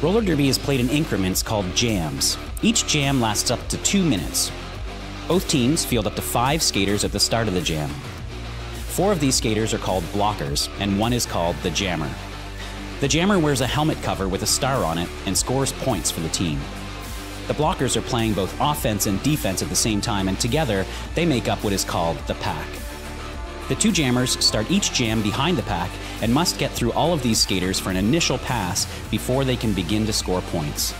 Roller derby is played in increments called jams. Each jam lasts up to 2 minutes. Both teams field up to 5 skaters at the start of the jam. 4 of these skaters are called blockers, and 1 is called the jammer. The jammer wears a helmet cover with a star on it and scores points for the team. The blockers are playing both offense and defense at the same time, and together they make up what is called the pack. The 2 jammers start each jam behind the pack and must get through all of these skaters for an initial pass before they can begin to score points.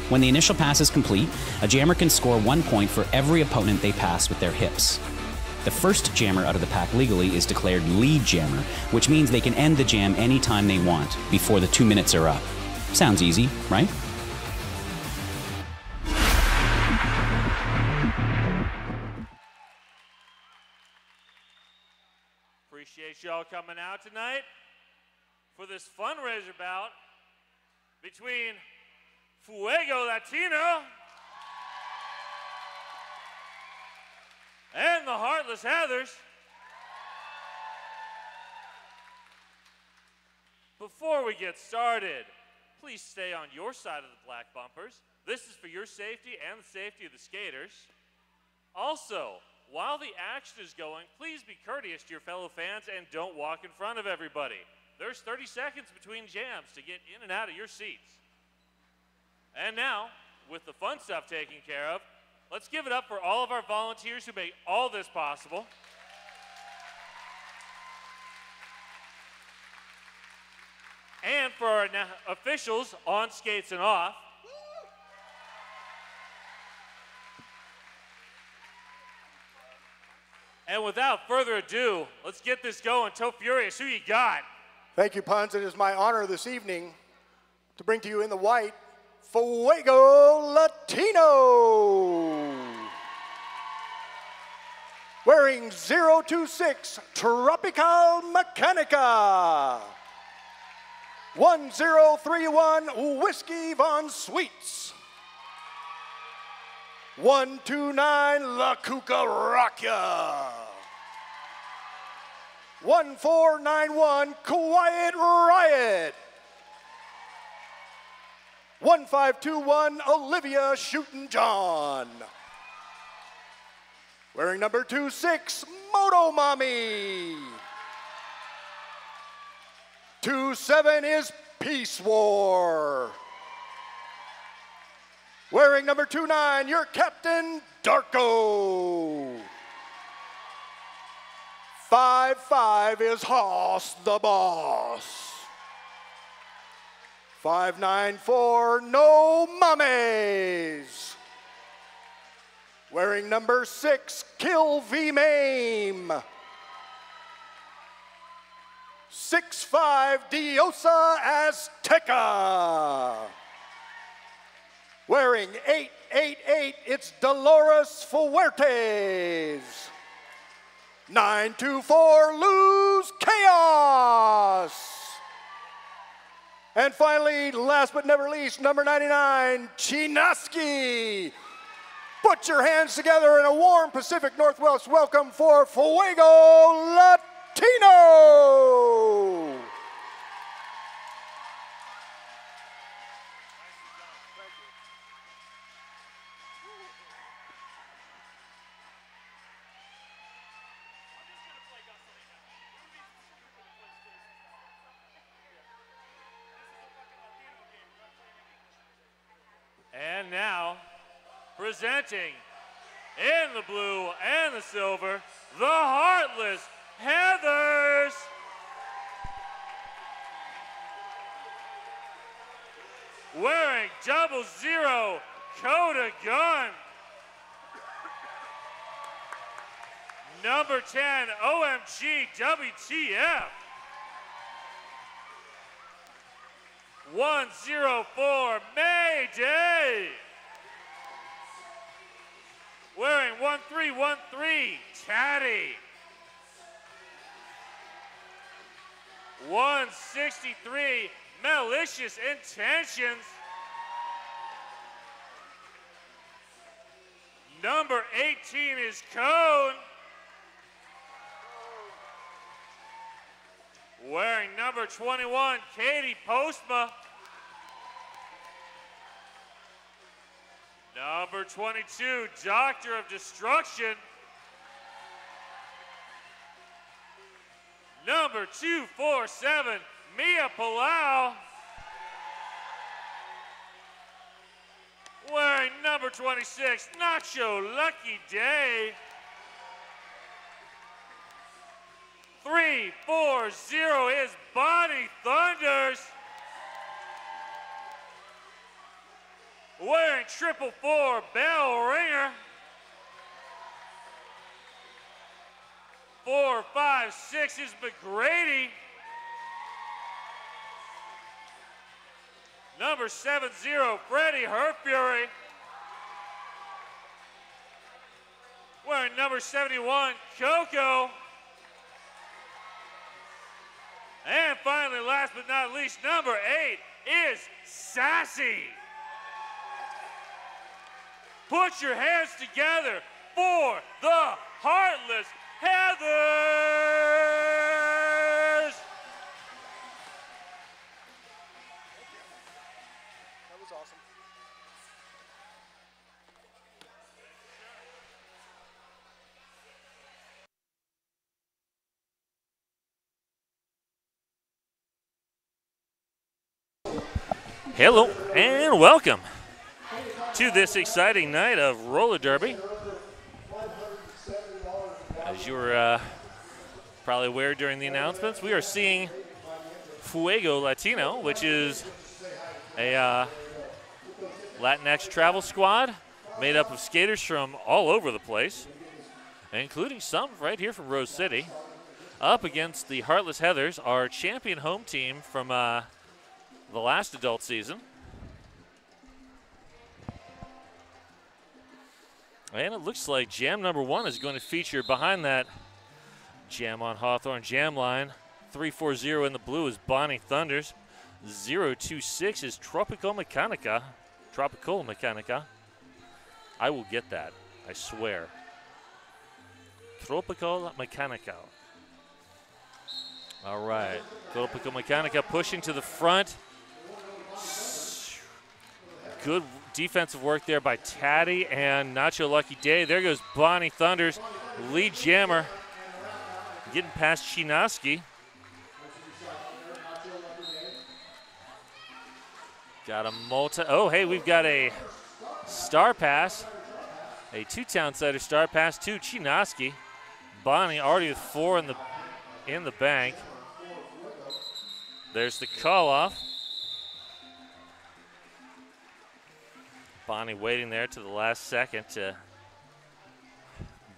When the initial pass is complete, a jammer can score 1 point for every opponent they pass with their hips. The first jammer out of the pack legally is declared lead jammer, which means they can end the jam anytime they want before the 2 minutes are up. Sounds easy, right? Appreciate y'all coming out tonight for this fundraiser bout between Fuego Latino and the Heartless Heathers. Before we get started, please stay on your side of the black bumpers. This is for your safety and the safety of the skaters. Also, while the action is going, please be courteous to your fellow fans and don't walk in front of everybody. There's 30 seconds between jams to get in and out of your seats. And now, with the fun stuff taken care of, let's give it up for all of our volunteers who make all this possible. And for our officials on skates and off. And without further ado, let's get this going. Toe Furious, who you got? Thank you, Puns. It is my honor this evening to bring to you in the white, Fuego Latino. Wearing 026 Tropical Mechanica. 1031 Whiskey Von Sweets. 129 La Cucaracha. 1491 Quiet Riot. 1521 Olivia Shootin' John. Wearing number 26 Moto Mommy. 27 is Peace War. Wearing number 29, your Captain Darko. 55 is Hoss the Boss. 594, No Mummies. Wearing number 6, Kill V Mame. 65, Diosa Azteca. Wearing 888, it's Dolores Fuertes. 924, Lose Chaos. And finally, last but never least, number 99, Chinaski. Put your hands together in a warm Pacific Northwest welcome for Fuego Latino. And now, presenting in the blue and the silver, the Heartless Heathers. Wearing 00 Coda Gun. Number 10 OMG WTF. 104 Mayday. Wearing 1313 Tatty. 163 Malicious Intentions. Number 18 is Cone. Wearing number 21, Katie Postma. Number 22, Doctor of Destruction. Number 247, Mia Palau. Wearing number 26, Nacho Lucky Day. 340 is Bonnie Thunders. Wearing 444, Bell Ringer. 456 is McGrady. Number 70, Freddie Herfury. Wearing number 71, Coco. And finally, last but not least, number 8 is Sassy. Put your hands together for the Heartless Heathers. That was awesome. Hello and welcome to this exciting night of roller derby. As you were probably aware during the announcements, we are seeing Fuego Latino, which is a Latinx travel squad made up of skaters from all over the place, including some right here from Rose City, up against the Heartless Heathers, our champion home team from the last adult season. And it looks like jam number 1 is going to feature behind that Jam on Hawthorne jam line. 340 in the blue is Bonnie Thunders. 026 is Tropical Mechanica. I will get that, I swear. Tropical Mechanica. All right, Tropical Mechanica pushing to the front. Good defensive work there by Taddy and Nacho Lucky Day. There goes Bonnie Thunders, lead jammer, getting past Chinaski. Got a hey, we've got a star pass, a two-town sider star pass to Chinaski. Bonnie already with 4 in the bank. There's the call off. Bonnie waiting there to the last second to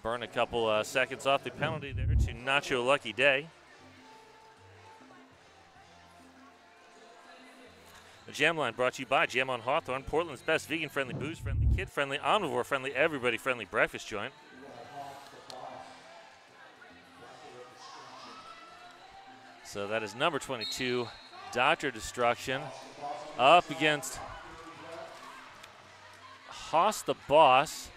burn a couple seconds off the penalty there to Nacho Lucky Day. The Jam Line brought to you by Jam on Hawthorne, Portland's best vegan-friendly, booze-friendly, kid-friendly, omnivore-friendly, everybody-friendly breakfast joint. So that is number 22, Dr. Destruction, up against Haas the Boss.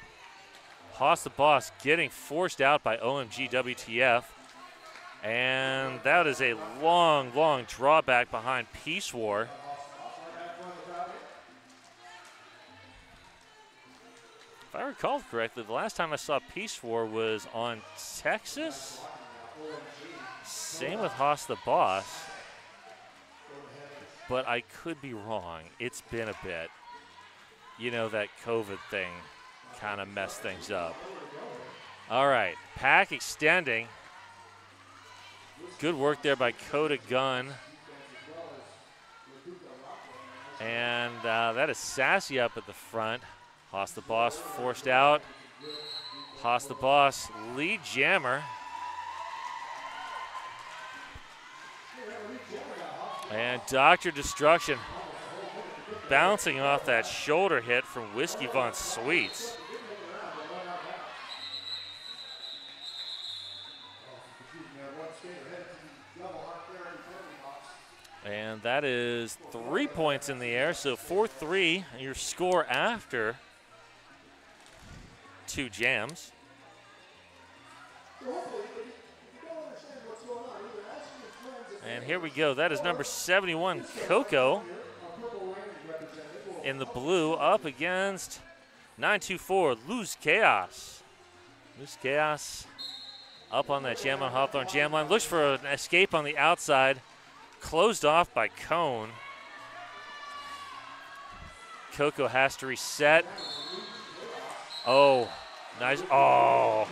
Haas the Boss getting forced out by OMG WTF. And that is a long, long drawback behind Peace War. If I recall correctly, the last time I saw Peace War was on Texas. Same with Haas the Boss. But I could be wrong. It's been a bit. You know, that COVID thing kind of messed things up. All right, pack extending. Good work there by Coda Gunn. And that is Sassy up at the front. Haas the Boss forced out. Haas the Boss, lead jammer. And Dr. Destruction bouncing off that shoulder hit from Whiskey Von Sweets. And that is 3 points in the air, so 4-3, your score after 2 jams. And here we go. That is number 71, Coco, in the blue, up against 9-2-4, Luz Chaos. Luz Chaos up on that Jam on Hawthorne jam line. Looks for an escape on the outside. Closed off by Cone. Coco has to reset. Oh, nice. Oh.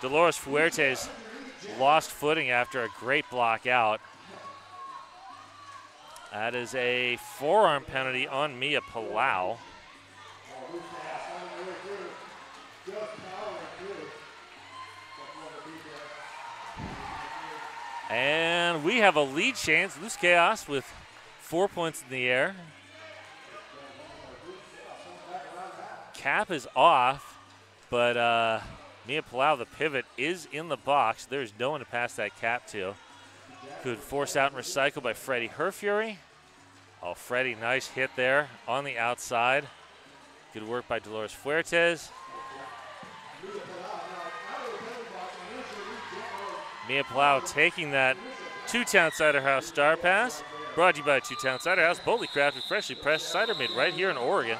Dolores Fuertes lost footing after a great block out. That is a forearm penalty on Mia Palau. And we have a lead chance. Luz Chaos with 4 points in the air. Cap is off, but Mia Palau, the pivot, is in the box. There's no one to pass that cap to. Good force out and recycle by Freddie Herfury. Oh, Freddie, nice hit there on the outside. Good work by Dolores Fuertes. Mia Palau taking that Two-Town Cider House Star Pass. Brought to you by Two-Town Cider House, boldly crafted, freshly pressed cider made right here in Oregon.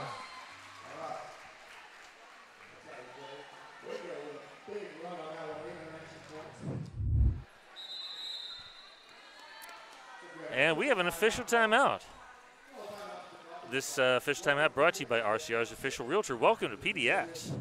And we have an official timeout. This official timeout brought to you by RCR's official realtor. Welcome to PDX.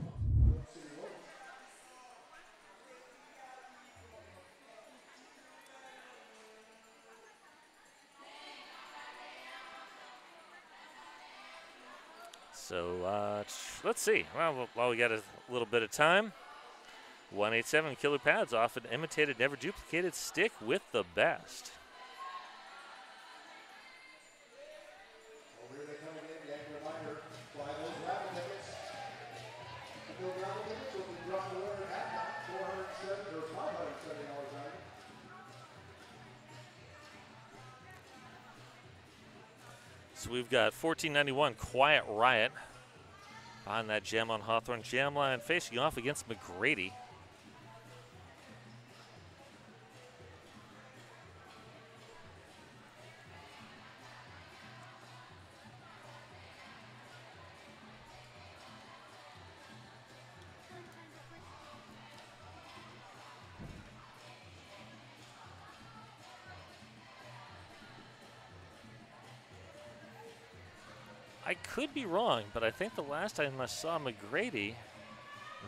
So let's see. Well, while we got a little bit of time, 187 Killer Pads, often imitated, never duplicated. Stick with the best. So we've got 1491 Quiet Riot on that Jam on Hawthorne jam line, facing off against McGrady. I could be wrong, but I think the last time I saw McGrady,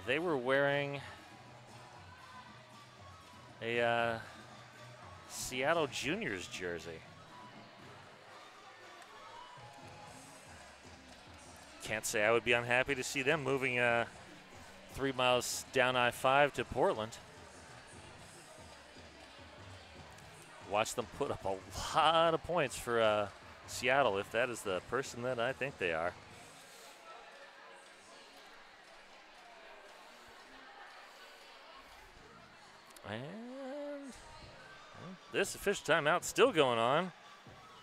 they were wearing a Seattle Juniors jersey. Can't say I would be unhappy to see them moving 3 miles down I-5 to Portland. Watch them put up a lot of points for Seattle, if that is the person that I think they are. And this official timeout still going on.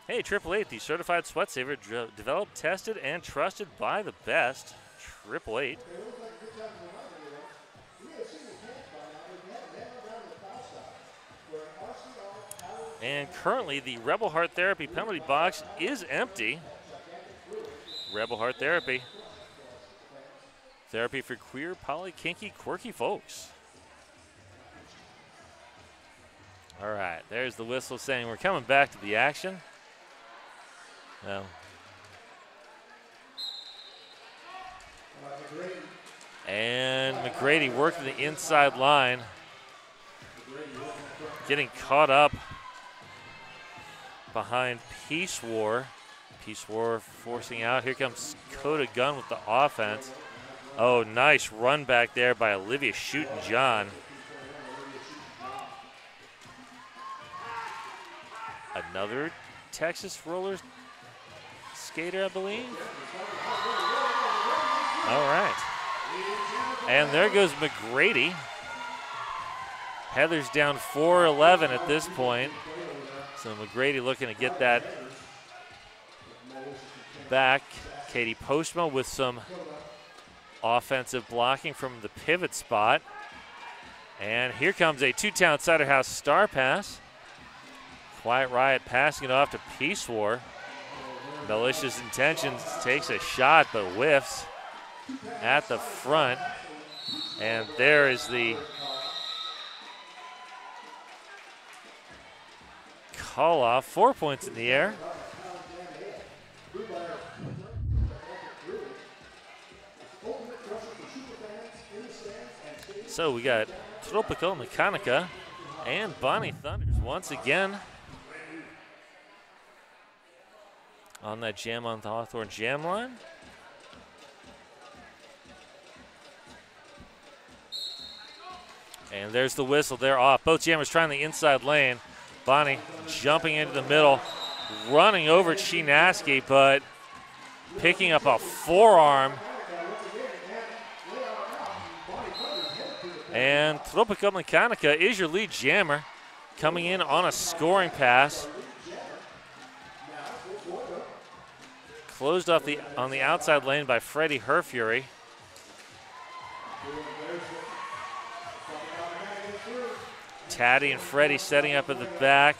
Hey, 888, the certified sweat saver, developed, tested, and trusted by the best. 888. And currently, the Rebel Heart Therapy penalty box is empty. Rebel Heart Therapy. Therapy for queer, poly, kinky, quirky folks. All right, there's the whistle saying we're coming back to the action. Well, and McGrady working the inside line. Getting caught up behind Peace War. Peace War forcing out. Here comes Coda Gunn with the offense. Oh, nice run back there by Olivia Shootin' Another Texas Rollers skater, I believe. All right. And there goes McGrady. Heather's down 4-11 at this point. So McGrady looking to get that back. Katie Postma with some offensive blocking from the pivot spot. And here comes a Two-Town Cider House star pass. Quiet Riot passing it off to Peace War. Malicious Intentions takes a shot but whiffs. at the front. And there is the call off. 4 points in the air. So we got Tropical Mechanica and Bonnie Thunders once again on that jam on the Hawthorne jam line. And there's the whistle. They're off. Both jammers trying the inside lane. Bonnie jumping into the middle, running over Chinaski, but picking up a forearm. And Tropical Mechanica is your lead jammer, coming in on a scoring pass. Closed off on the outside lane by Freddie Herfury. Taddy and Freddie setting up at the back.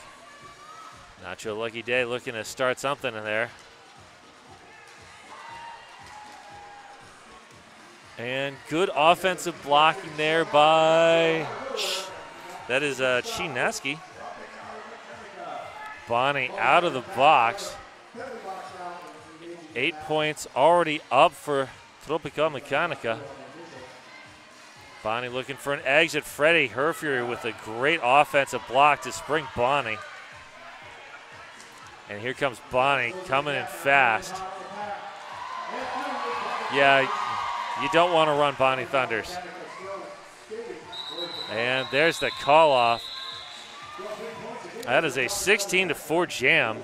Nacho Lucky Day looking to start something in there. And good offensive blocking there by, that is Chinaski. Bonnie out of the box. 8 points already up for Tropical Mechanica. Bonnie looking for an exit. Freddie Herfury with a great offensive block to spring Bonnie. And here comes Bonnie coming in fast. Yeah, you don't want to run Bonnie Thunders. And there's the call off. That is a 16-4 jam.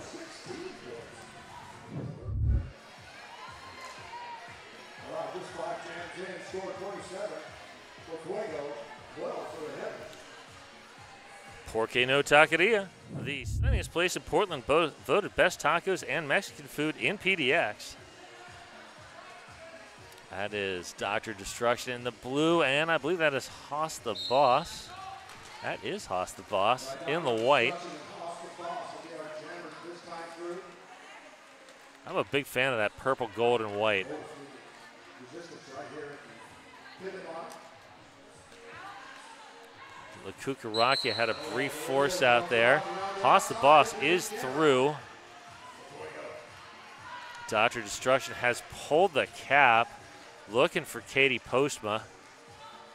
Porque No Taqueria, the sunniest place in Portland, voted best tacos and Mexican food in PDX. That is Dr. Destruction in the blue, and I believe that is Haas the Boss. That is Haas the Boss in the white. I'm a big fan of that purple, gold, and white. La Cucaracha had a brief force out there. Haas the Boss is through. Dr. Destruction has pulled the cap, looking for Katie Postma.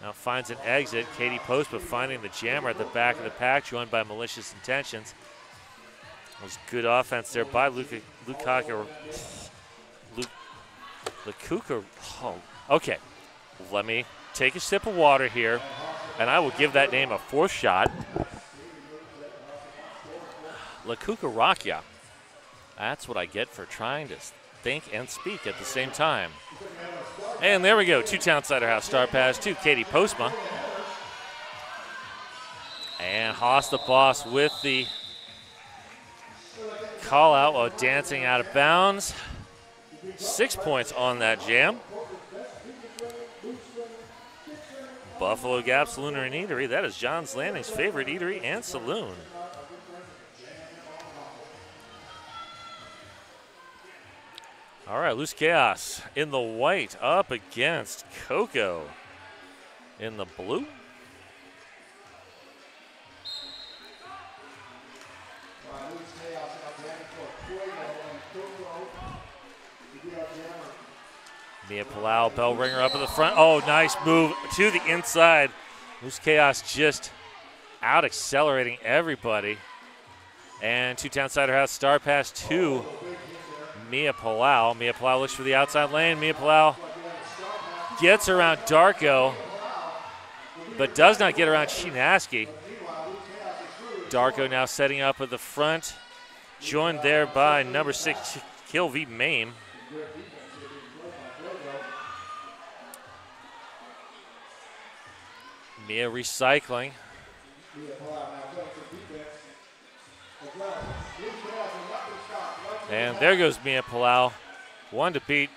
Now finds an exit. Katie Postma finding the jammer at the back of the pack, joined by Malicious Intentions. It was good offense there by Lukaku. Oh, okay. Let me take a sip of water here, and I will give that name a fourth shot. La Cucaracha. That's what I get for trying to think and speak at the same time. And there we go, 2 Town Cider House star pass to Katie Postma. And Haas the Boss with the call out while dancing out of bounds. 6 points on that jam. Buffalo Gap Saloon and Eatery. That is John's Landing's favorite eatery and saloon. All right, Loose Chaos in the white up against Coco in the blue. Mia Palau, bell ringer up in the front. Oh, nice move to the inside. Loose Chaos just out accelerating everybody. And 2 Town Cider House star pass to Mia Palau. Mia Palau looks for the outside lane. Mia Palau gets around Darko, but does not get around Chinaski. Darko now setting up at the front, joined there by number 6, Kill V Mame. Mia recycling. And there goes Mia Palau. 1 to beat.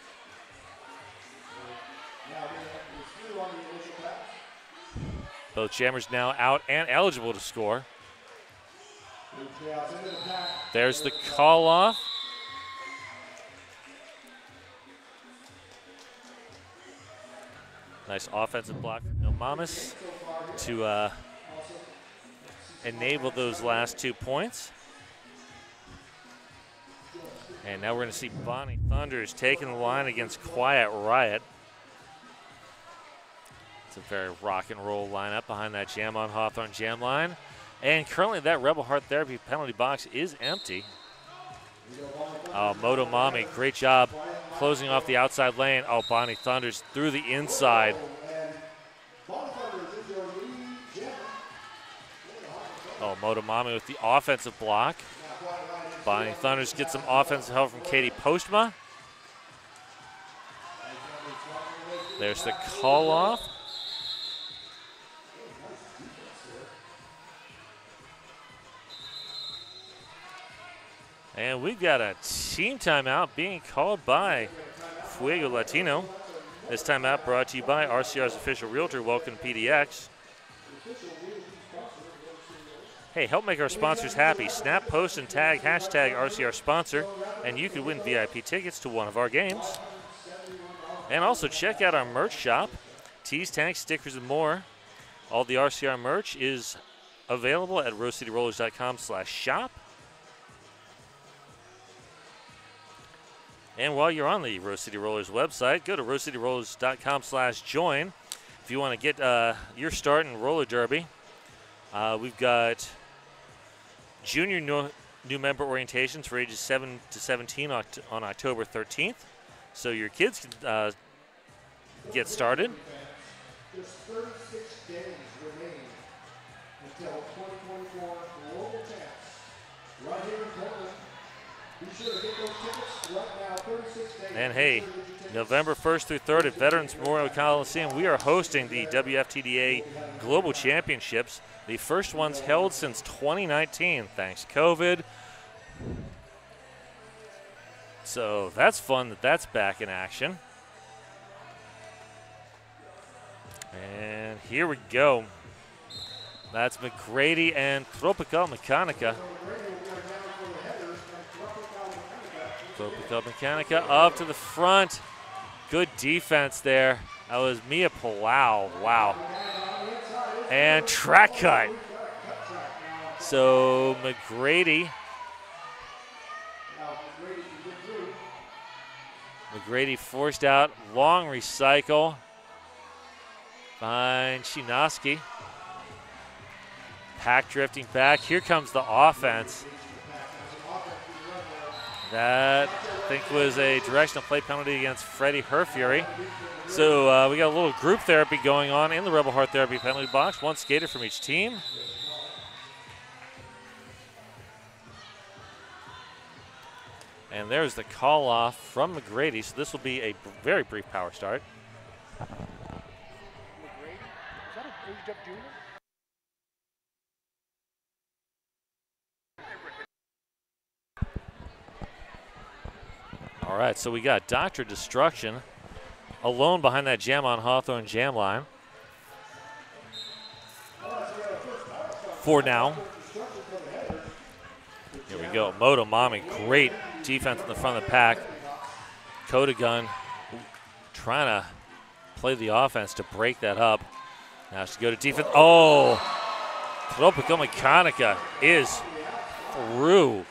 Both jammers now out and eligible to score. There's the call off. Nice offensive block from Nomamis to enable those last 2 points. And now we're going to see Bonnie Thunders taking the line against Quiet Riot. It's a very rock and roll lineup behind that Jam on Hawthorne jam line. And currently that Rebel Heart Therapy penalty box is empty. Oh, Moto Mami, great job closing off the outside lane. Oh, Bonnie Thunders through the inside. Oh, Moto Mami with the offensive block. Bonnie Thunders gets some offensive help from Katie Postma. There's the call off. And we've got a team timeout being called by Fuego Latino. This timeout brought to you by RCR's official realtor, Welcome PDX. Hey, help make our sponsors happy. Snap, post, and tag hashtag RCR sponsor, and you could win VIP tickets to one of our games. And also check out our merch shop, tees, tanks, stickers, and more. All the RCR merch is available at rosecityrollers.com/shop. And while you're on the Rose City Rollers website, go to rosecityrollers.com/join. If you want to get your start in roller derby, we've got junior new member orientations for ages 7 to 17 on October 13th. So your kids can get started. There's 36 days remaining until 2024 Global Champs right here in Portland. Be sure to get those tickets right now, 36 days. And hey, November 1st through 3rd at Veterans Memorial Coliseum, we are hosting the WFTDA Global Championships. The first ones held since 2019, thanks COVID. So that's fun that that's back in action. And here we go. That's McGrady and Tropical Mechanica. Tropical Mechanica up to the front. Good defense there. That was Mia Palau. Wow. And track cut. So McGrady forced out. Long recycle. Behind Chinoski. Pack drifting back. Here comes the offense. That, I think, was a directional play penalty against Freddie Herfury. So we got a little group therapy going on in the Rebel Heart Therapy penalty box. One skater from each team. And there's the call off from McGrady. So this will be a very brief power start. Is that a aged up junior? All right, so we got Dr. Destruction alone behind that Jam on Hawthorne jam line. For now. Here we go. Moto Mami, great defense in the front of the pack. Kodagun trying to play the offense to break that up. Now she go to defense. Oh, Tropical Mechanica is through.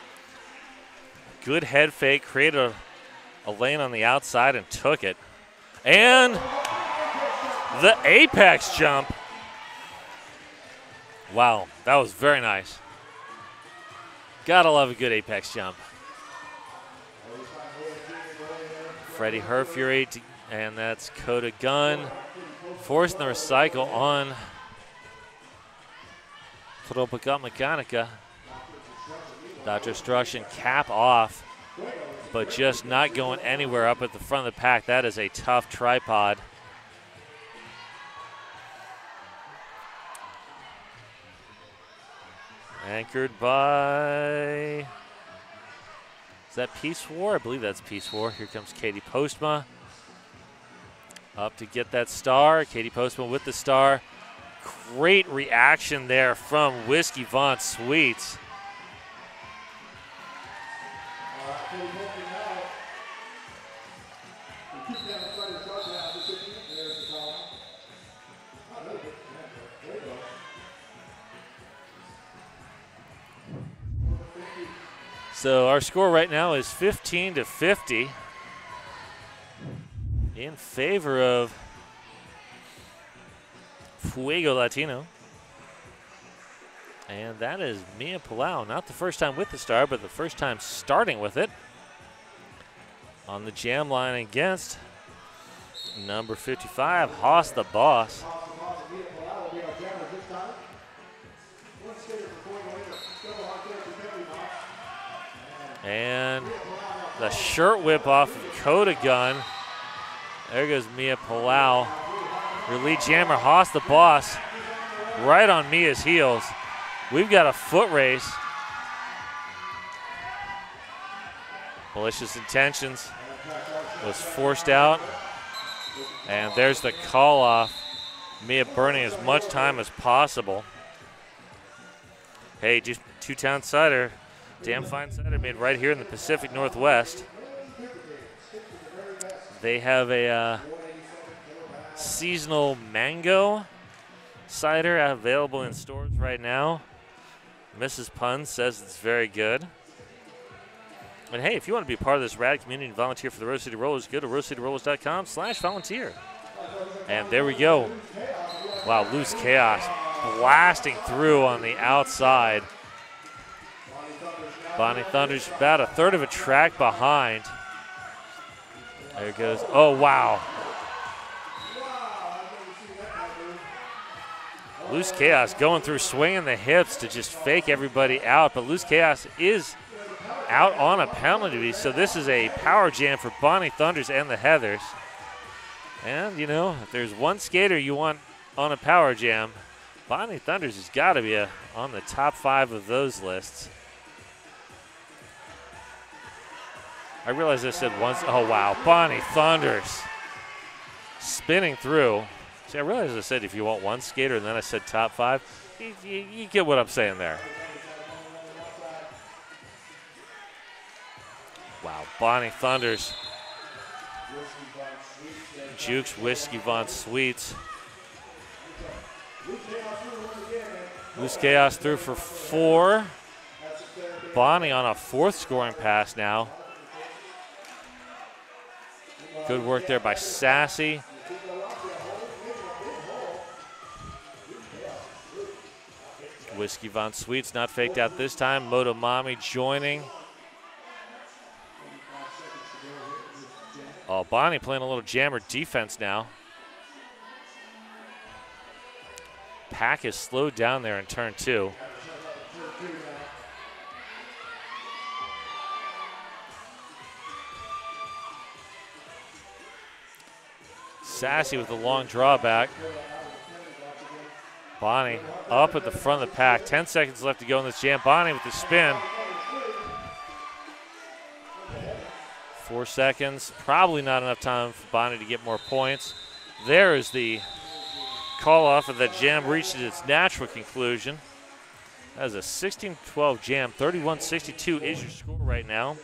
Good head fake, created a lane on the outside and took it. And the apex jump. Wow, that was very nice. Gotta love a good apex jump. Freddie Herfury, and that's Kodagun forcing the recycle on Tropical Mechanica. Dr. Destruction cap off, but just not going anywhere up at the front of the pack. That is a tough tripod. Anchored by, is that Peace War? I believe that's Peace War. Here comes Katie Postma. Up to get that star. Katie Postma with the star. Great reaction there from Whiskey Von Sweets. So our score right now is 15-50 in favor of Fuego Latino. And that is Mia Palau. Not the first time with the star, but the first time starting with it. On the jam line against number 55, Haas the Boss. And the shirt whip off of Coda Gun. There goes Mia Palau. Her lead jammer, Haas the Boss, right on Mia's heels. We've got a foot race. Malicious Intentions was forced out. And there's the call off. Mia burning as much time as possible. Hey, just two-town cider. Damn fine cider made right here in the Pacific Northwest. They have a seasonal mango cider available in stores right now. Mrs. Pun says it's very good. And hey, if you want to be part of this rad community and volunteer for the Rose City Rollers, go to rosecityrollers.com/volunteer. And there we go. Wow, Loose Chaos blasting through on the outside. Bonnie Thunder's about a third of a track behind. There it goes. Oh, wow. Loose Chaos going through, swinging the hips to just fake everybody out. But Loose Chaos is out on a penalty. So this is a power jam for Bonnie Thunders and the Heathers. And, you know, if there's one skater you want on a power jam, Bonnie Thunders has got to be on the top 5 of those lists. I realized I said once. Oh, wow. Bonnie Thunders spinning through. See, I realized I said if you want one skater, and then I said top 5. You get what I'm saying there. Wow. Bonnie Thunders. Jukes Whiskey Von Sweets. Loose Chaos through for 4. Bonnie on a 4th scoring pass now. Good work there by Sassy. Whiskey Von Sweets not faked out this time. Motomami joining. Oh, Bonnie playing a little jammer defense now. Pack is slowed down there in turn 2. Sassy with the long drawback. Bonnie up at the front of the pack. 10 seconds left to go in this jam. Bonnie with the spin. 4 seconds. Probably not enough time for Bonnie to get more points. There is the call off of that jam reaches its natural conclusion. That is a 16-12 jam. 31-62 is your score right now.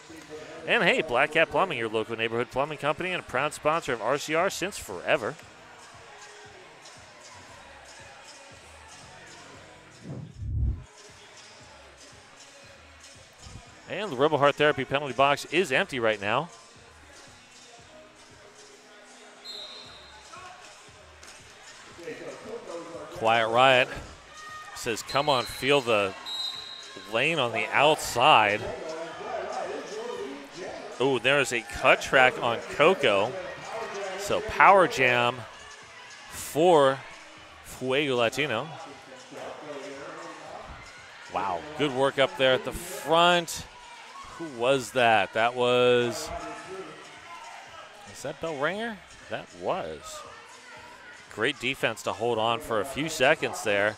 And hey, Black Cat Plumbing, your local neighborhood plumbing company and a proud sponsor of RCR since forever. And the Rebel Heart Therapy penalty box is empty right now. Quiet Riot says, come on, feel the lane on the outside. Oh, there's a cut track on Coco. So power jam for Fuego Latino. Wow, good work up there at the front. Who was that? That was, is that Bell Ringer? That was. Great defense to hold on for a few seconds there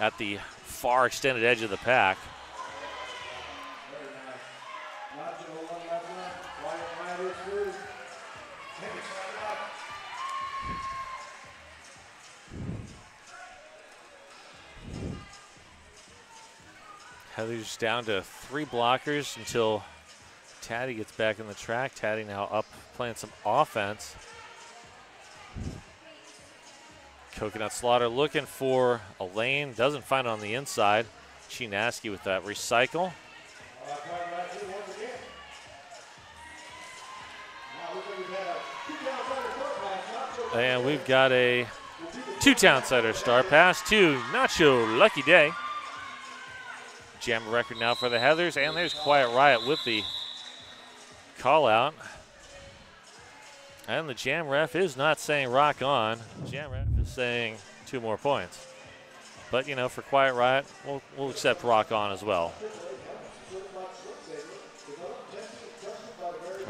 at the far extended edge of the pack. Heather's down to 3 blockers until Taddy gets back in the track. Taddy now up playing some offense. Coconut Slaughter looking for a lane. Doesn't find it on the inside. Chinaski with that recycle. And we've got a 2 Townsider star pass to Nacho Lucky Day. Jam record now for the Heathers, and there's Quiet Riot with the call out. And the Jam ref is not saying rock on. Jam ref is saying 2 more points. But, you know, for Quiet Riot, we'll accept rock on as well.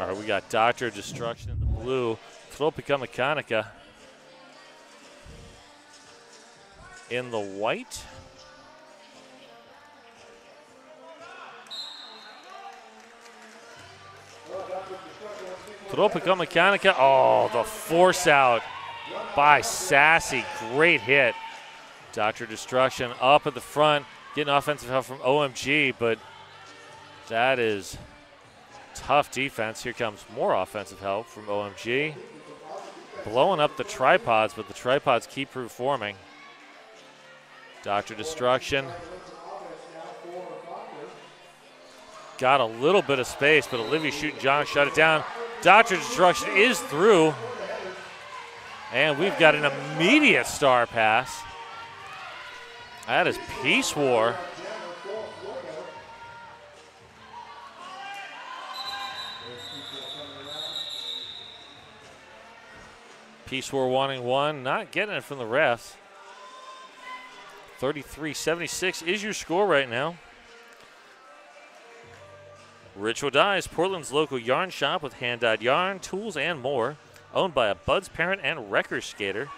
All right, we got Dr. Destruction in the blue. Tropica Mechanica in the white. Tropica Mechanica, oh, the force out by Sassy. Great hit. Dr. Destruction up at the front, getting offensive help from OMG, but that is tough defense. Here comes more offensive help from OMG. Blowing up the tripods, but the tripods keep reforming. Dr. Destruction got a little bit of space, but Olivia Shootin' shut it down. Dr. Destruction is through. And we've got an immediate star pass. That is Peace War. Peace War wanting one, not getting it from the refs. 33-76 is your score right now. Ritual Dyes, Portland's local yarn shop with hand-dyed yarn, tools, and more. Owned by a Bud's Parent and Wrecker skater.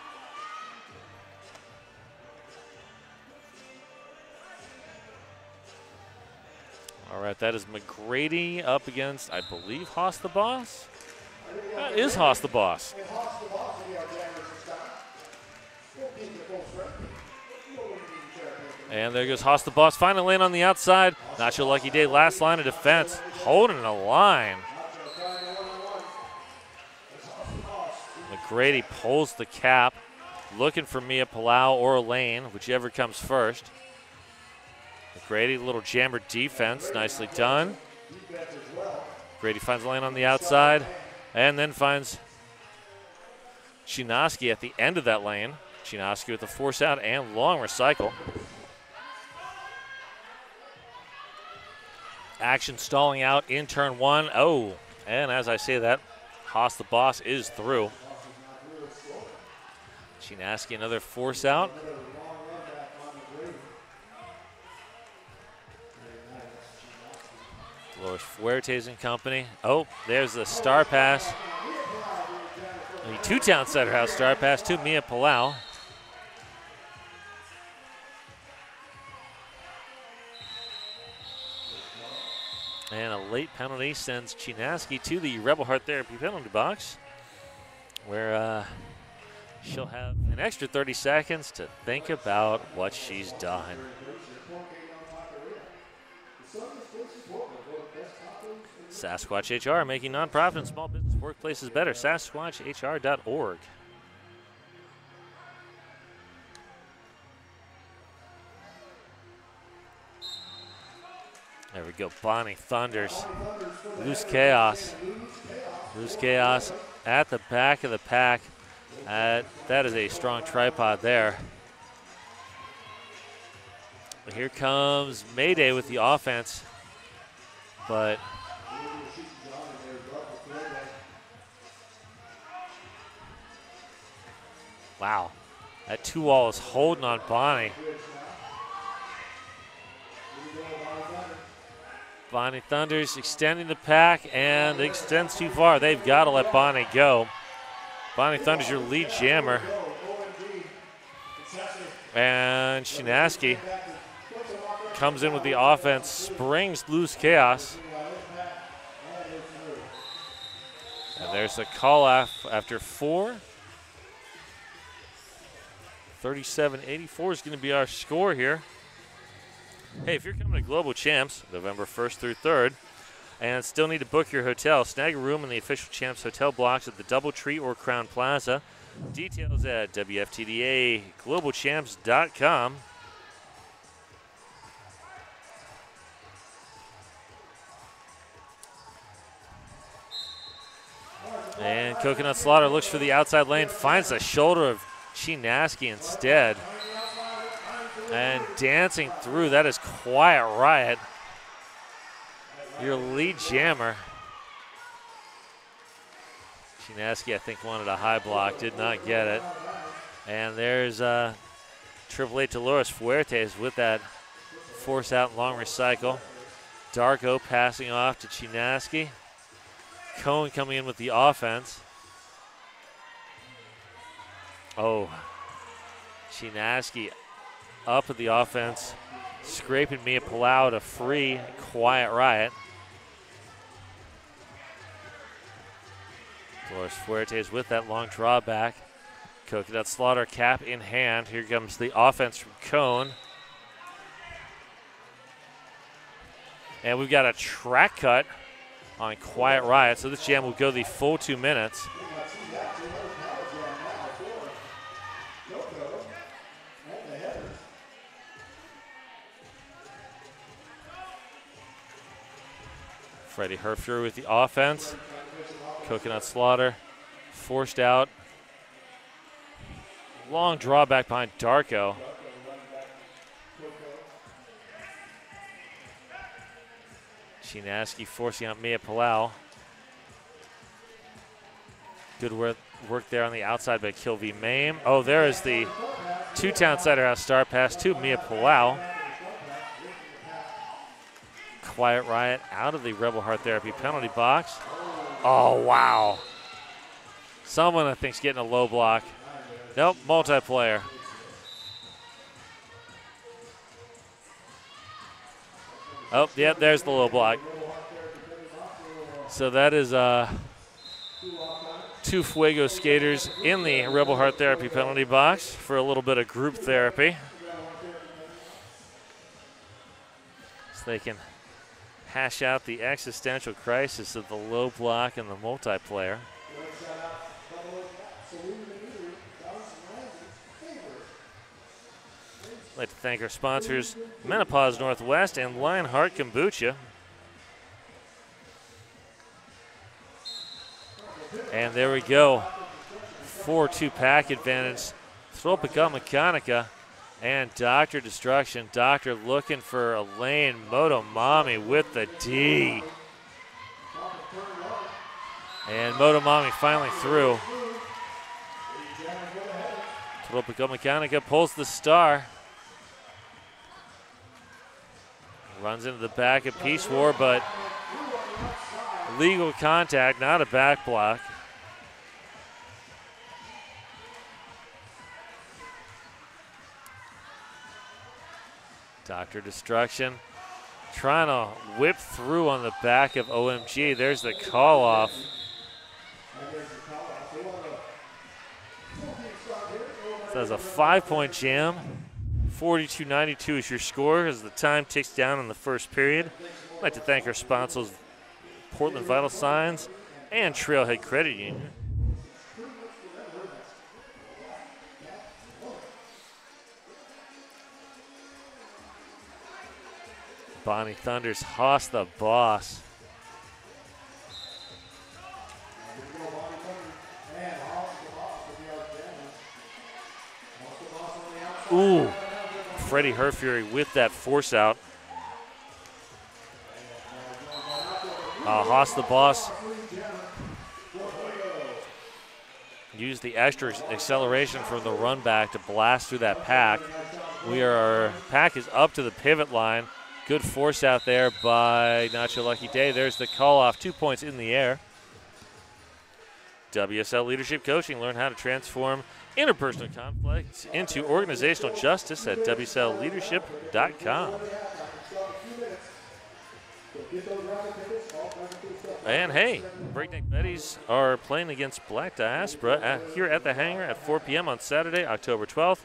All right, that is McGrady up against, I believe, Haas the Boss. That is Haas the Boss. And there goes Haas the Boss. Final lane on the outside. Nacho Lucky Day, last line of defense. Holding the line. McGrady pulls the cap. Looking for Mia Palau or Lane, whichever comes first. McGrady, little jammer defense. Nicely done. McGrady finds a lane on the outside. And then finds Chinaski at the end of that lane. Chinaski with the force out and long recycle. Action stalling out in turn 1. Oh, and as I say that, Haas the Boss is through. Chinaski another force out. Dolores Fuertes and company. Oh, there's the star pass. The 2 Townsider House star pass to Mia Palau. And a late penalty sends Chinaski to the Rebel Heart Therapy penalty box, where she'll have an extra 30 seconds to think about what she's done. Sasquatch HR, making nonprofit and small business workplaces better. SasquatchHR.org. There we go. Bonnie Thunders. Loose Chaos. Loose Chaos at the back of the pack. That is a strong tripod there. But here comes Mayday with the offense. But wow, that 2-wall is holding on Bonnie. Bonnie Thunders extending the pack, and it extends too far. They've got to let Bonnie go. Bonnie Thunders, your lead jammer. And Chinaski comes in with the offense, springs Loose Chaos. And there's a call off after 4. 37-84 is going to be our score here. Hey, if you're coming to Global Champs, November 1st through 3rd, and still need to book your hotel. Snag a room in the official Champs Hotel blocks at the DoubleTree or Crown Plaza. Details at WFTDAGlobalchamps.com. And Coconut Slaughter looks for the outside lane, finds the shoulder of Chinaski instead. And dancing through, that is Quiet Riot, your lead jammer. Chinaski, I think, wanted a high block, did not get it. And there's Triple Eight Dolores Fuertes with that force out and long recycle. Darko passing off to Chinaski. Cohen coming in with the offense. Oh, Chinaski up at the offense, scraping Mia Palau to free Quiet Riot. Dolores Fuertes with that long drawback. Coconut Slaughter cap in hand. Here comes the offense from Cone. And we've got a track cut on Quiet Riot, so this jam will go the full 2 minutes. Freddie Herfure with the offense. Coconut Slaughter forced out. Long drawback behind Darko. Chinaski forcing out Mia Palau. Good work there on the outside by Kilby Mame. Oh, there is the two-town cider house star pass to Mia Palau. Quiet Riot out of the Rebel Heart Therapy penalty box. Oh, wow. Someone, I think, is getting a low block. Nope, multiplayer. Oh, yep, there's the low block. So that is two Fuego skaters in the Rebel Heart Therapy penalty box for a little bit of group therapy. So they can hash out the existential crisis of the low block and the multiplayer. I'd like to thank our sponsors, Menopause Northwest and Lionheart Kombucha. And there we go. 4-2 pack advantage. Tropical Mechanica and Dr. Destruction. Doctor looking for a lane. Motomami with the D. And Motomami finally through. Tropical Mechanica pulls the star. Runs into the back of Peace War, but legal contact, not a back block. Dr. Destruction trying to whip through on the back of OMG. There's the call off. So that's a 5-point jam. 42-92 is your score as the time ticks down in the first period. I'd like to thank our sponsors, Portland Vital Signs and Trailhead Credit Union. Bonnie Thunder's Haas the Boss. Ooh, Freddie Herfury with that force out. Haas the Boss used the extra acceleration from the run back to blast through that pack. Our pack is up to the pivot line. Good force out there by Nacho Lucky Day. There's the call off, 2 points in the air. WSL Leadership Coaching. Learn how to transform interpersonal conflicts into organizational justice at WSLleadership.com. And hey, Breakneck Betties are playing against Black Diaspora here at the Hangar at 4 p.m. on Saturday, October 12th.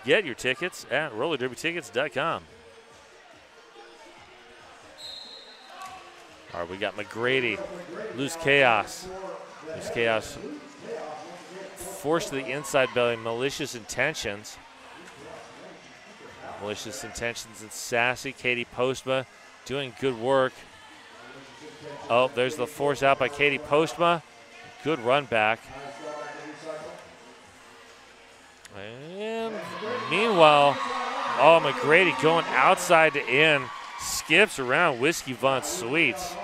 Get your tickets at rollerderbytickets.com. All right, we got McGrady, Loose Chaos. Loose Chaos forced to the inside belly, Malicious Intentions. Malicious Intentions and Sassy. Katie Postma doing good work. Oh, there's the force out by Katie Postma. Good run back. And meanwhile, oh, McGrady going outside to in. Skips around Whiskey Von Sweets.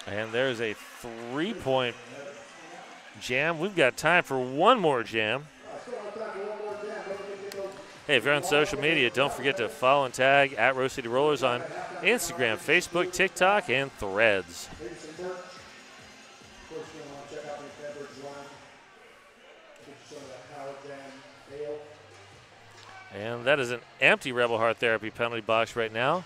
And there's a 3-point jam. We've got time for one more jam. Hey, if you're on social media, don't forget to follow and tag at Rose City Rollers on Instagram, Facebook, TikTok, and Threads. And that is an empty Rebel Heart Therapy penalty box right now.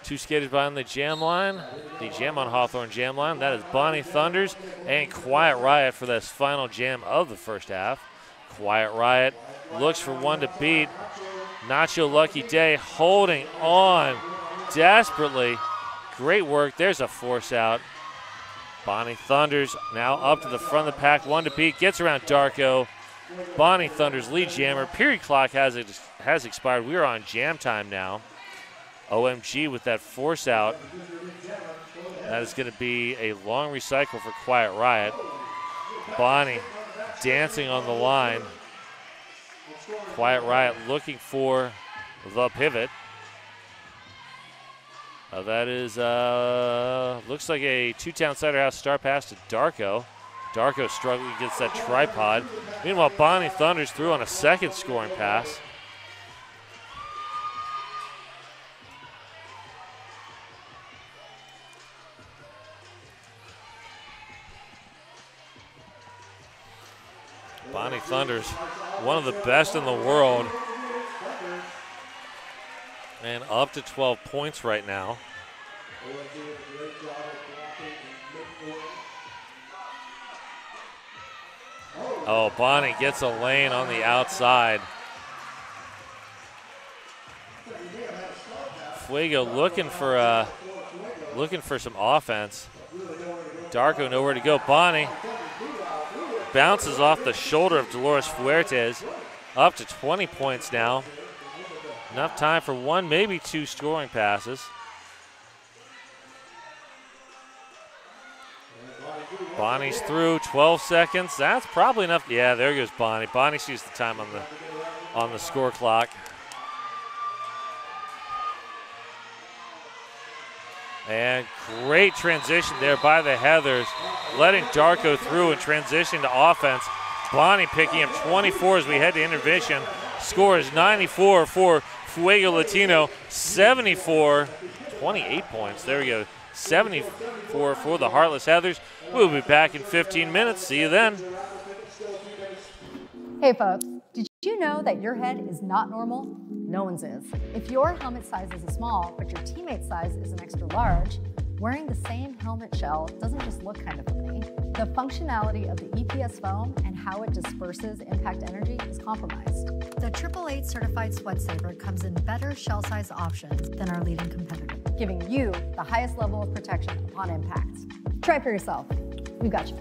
2 skaters behind the jam line, the Jam on Hawthorne jam line. That is Bonnie Thunders and Quiet Riot for this final jam of the first half. Quiet Riot looks for one to beat. Nacho Lucky Day holding on desperately. Great work. There's a force out. Bonnie Thunders now up to the front of the pack. One to beat. Gets around Darko. Bonnie Thunders lead jammer. Period clock has expired. We are on jam time now. OMG with that force out. That is going to be a long recycle for Quiet Riot. Bonnie dancing on the line. Quiet Riot looking for the pivot. That is, looks like a 2-town Cider House star pass to Darko. Darko struggling against that tripod. Meanwhile, Bonnie Thunders threw on a second scoring pass. Bonnie Thunders, one of the best in the world, and up to 12 points right now. Oh, Bonnie gets a lane on the outside. Fuego looking for some offense. Darko nowhere to go. Bonnie bounces off the shoulder of Dolores Fuertes, up to 20 points now. Enough time for one, maybe 2 scoring passes. Bonnie's through, 12 seconds. That's probably enough. Yeah, there goes Bonnie. Bonnie sees the time on the score clock. And great transition there by the Heathers, letting Darko through and transition to offense. Bonnie picking up 24 as we head to intermission. Score is 94 for Fuego Latino, 74, 28 points. There we go, 74 for the Heartless Heathers. We'll be back in 15 minutes. See you then. Hey folks, did you know that your head is not normal? No one's is. If your helmet size is a small, but your teammate's size is an extra large, wearing the same helmet shell doesn't just look kind of funny. The functionality of the EPS foam and how it disperses impact energy is compromised. The 888 certified Sweat Saver comes in better shell size options than our leading competitor, giving you the highest level of protection upon impact. Try it for yourself. We've got you.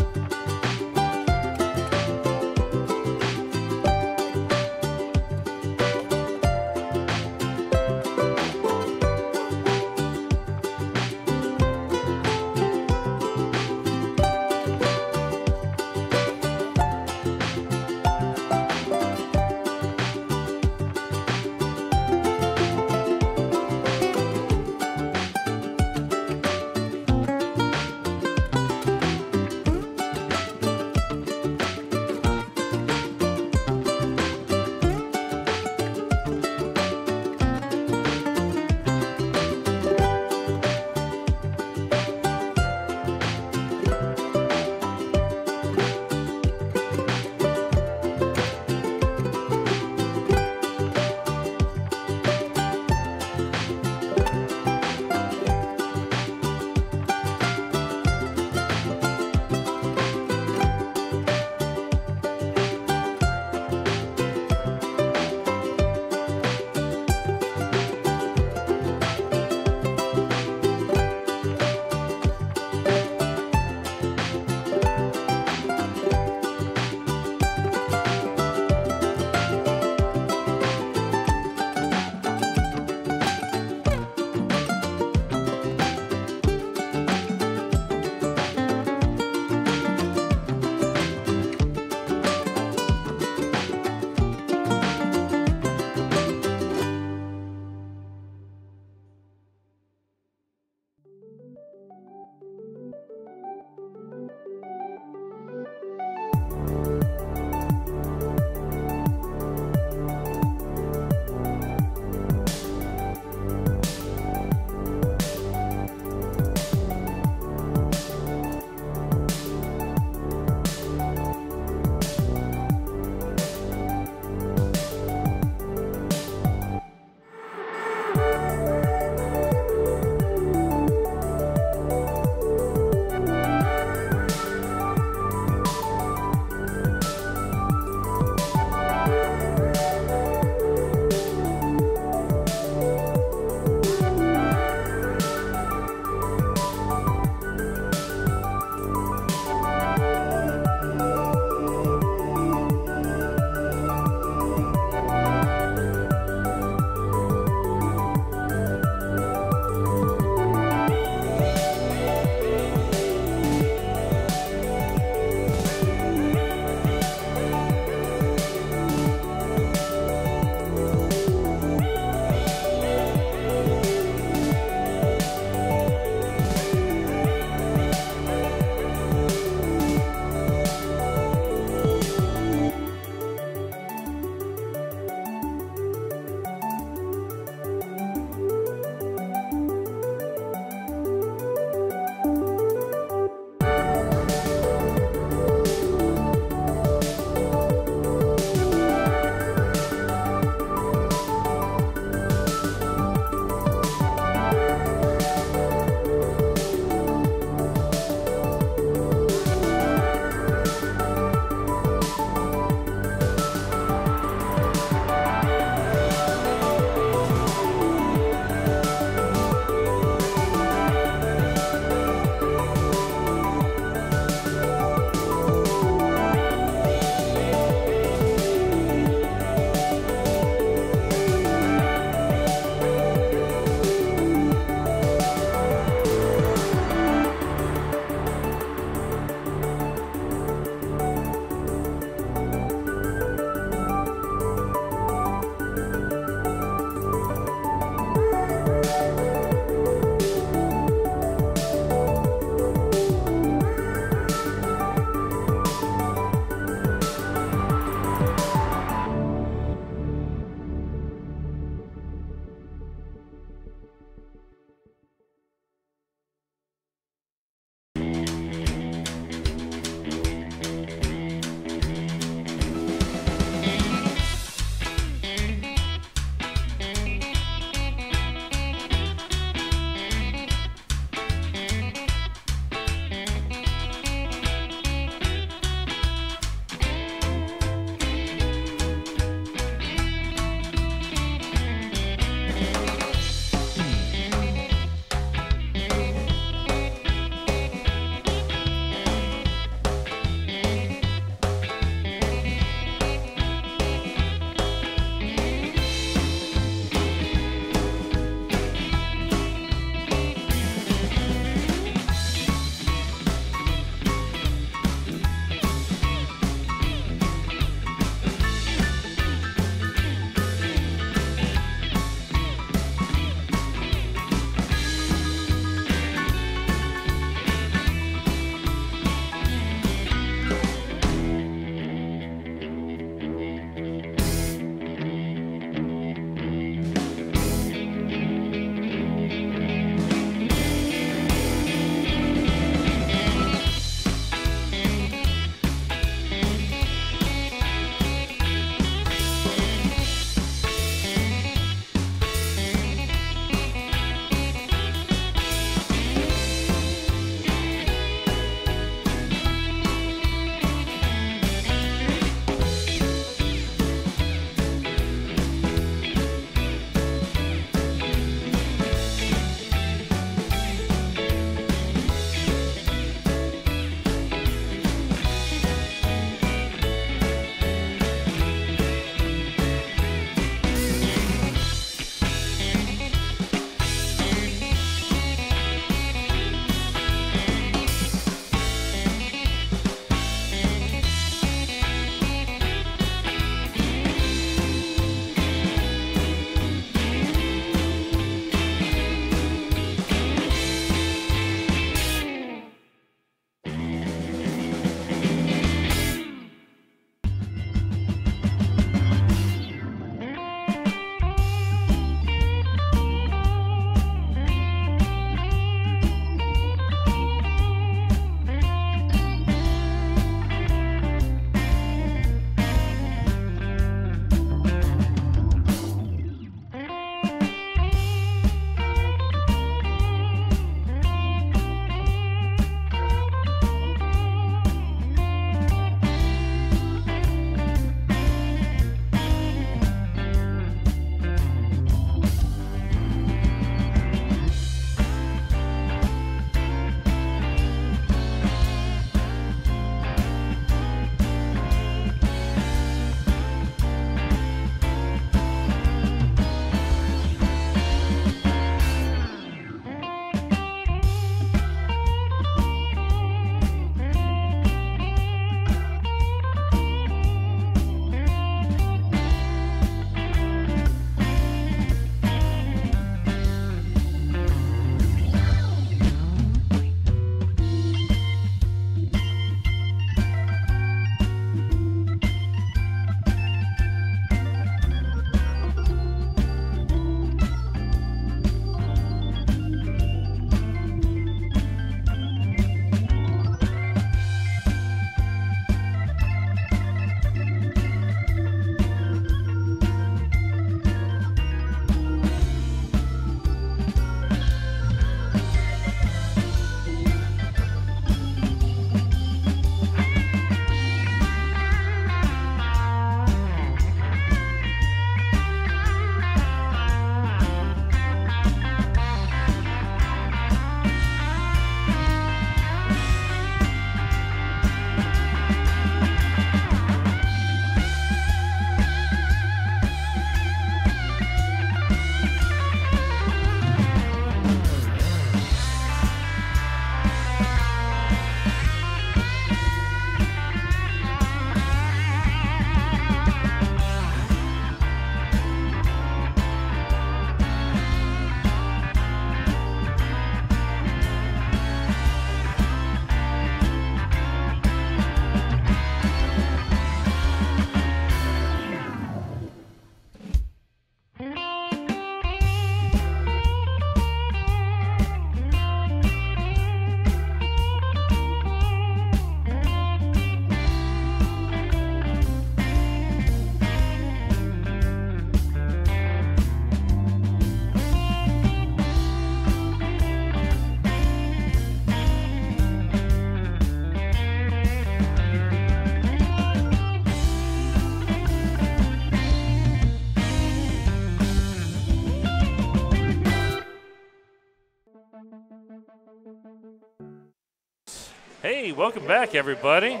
Hey, welcome back, everybody.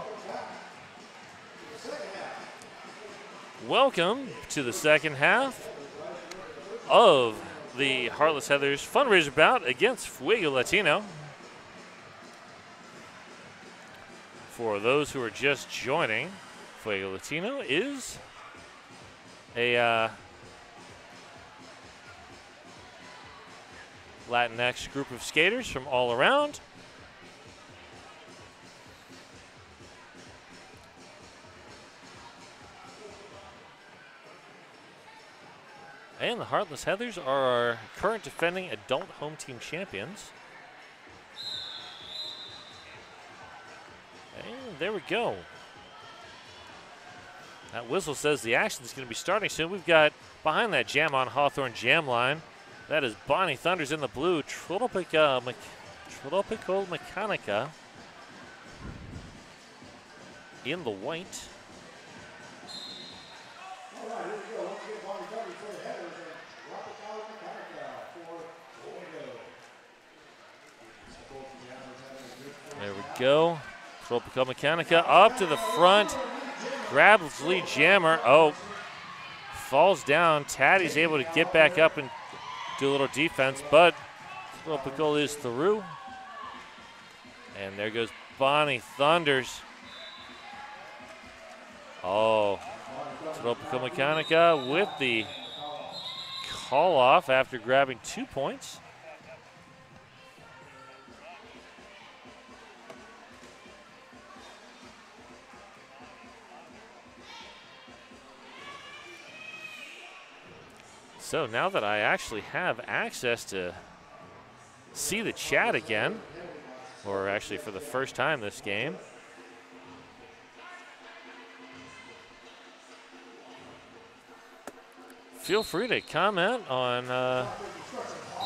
Welcome to the second half of the Heartless Heathers fundraiser bout against Fuego Latino. For those who are just joining, Fuego Latino is a Latinx group of skaters from all around. And the Heartless Heathers are our current defending adult home team champions. And there we go. That whistle says the action is going to be starting soon. We've got behind that Jam on Hawthorne jam line. That is Bonnie Thunders in the blue. Tropical Mechanica in the white. There we go. Tropical Mechanica up to the front. Grabs lead jammer. Oh, falls down. Taddy's able to get back up and do a little defense, but Tropical is through. And there goes Bonnie Thunders. Oh, Tropical Mechanica with the call off after grabbing 2 points. So now that I actually have access to see the chat again, or actually for the first time this game, feel free to comment on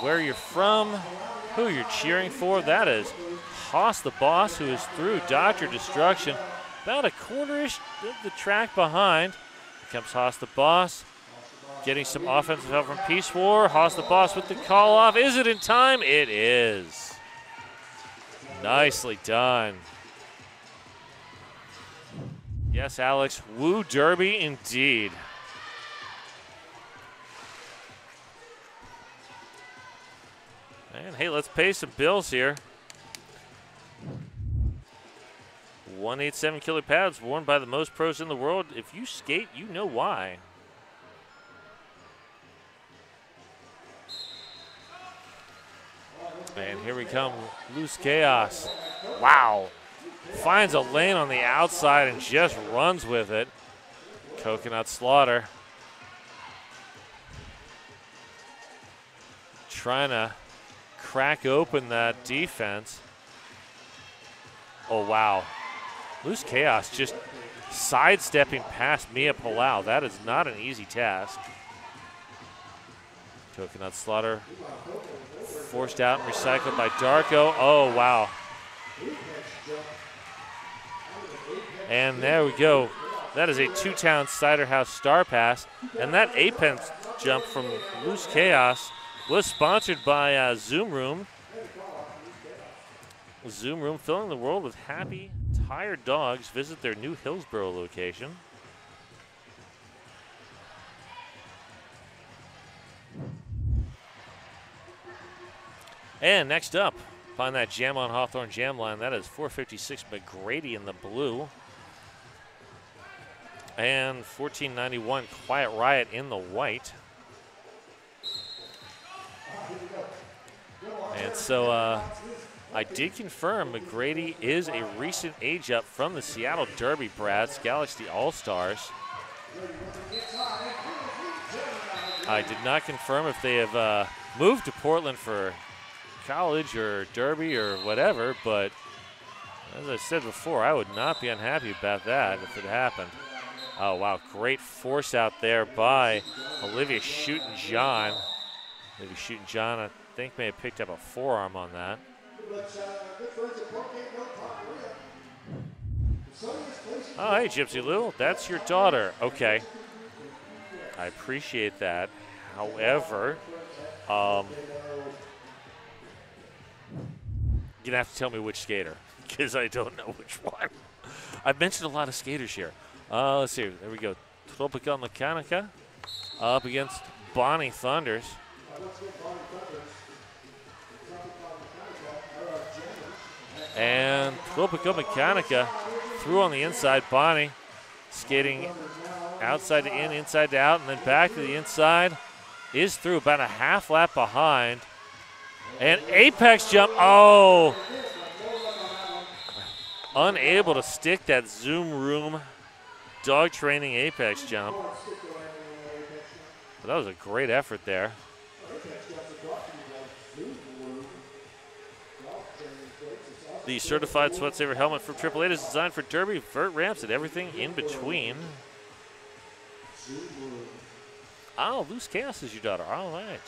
where you're from, who you're cheering for. That is Haas the Boss, who is through Dr. Destruction. About a quarter-ish of the track behind. Here comes Haas the Boss. Getting some offensive help from Peace War. Haas the Boss with the call off. Is it in time? It is. Nicely done. Yes, Alex. Woo Derby indeed. And hey, let's pay some bills here. 187 killer pads worn by the most pros in the world. If you skate, you know why. And here we come, Loose Chaos. Wow. Finds a lane on the outside and just runs with it. Coconut Slaughter. Trying to crack open that defense. Oh, wow. Loose Chaos just sidestepping past Mia Palau. That is not an easy task. Coconut Slaughter forced out and recycled by Darko. Oh, wow. And there we go. That is a two-town Cider House star pass. And that apex jump from Loose Chaos was sponsored by Zoom Room. Zoom Room, filling the world with happy, tired dogs. Visit their new Hillsborough location. And next up, find that Jam on Hawthorne jam line. That is 456 McGrady in the blue. And 1491 Quiet Riot in the white. And so I did confirm McGrady is a recent age up from the Seattle Derby Brats, Galaxy All-Stars. I did not confirm if they have moved to Portland for college or Derby or whatever, but as I said before, I would not be unhappy about that if it happened. Oh, wow, great force out there by Olivia Shootin' Olivia Shootin' I think may have picked up a forearm on that. Oh, hey, Gypsy Lou, that's your daughter. Okay. I appreciate that. However, you're going to have to tell me which skater. because I don't know which one. I've mentioned a lot of skaters here. Let's see. There we go. Tropical Mechanica up against Bonnie Thunders. And Tropical Mechanica through on the inside. Bonnie skating outside to in, inside to out, and then back to the inside. Is through, about a half lap behind. And apex jump. Oh! Unable to stick that Zoom Room dog training apex jump. But that was a great effort there. The certified Sweat Saver helmet from AAA is designed for derby, vert ramps, and everything in between. Oh, Loose Chaos is your daughter. All right.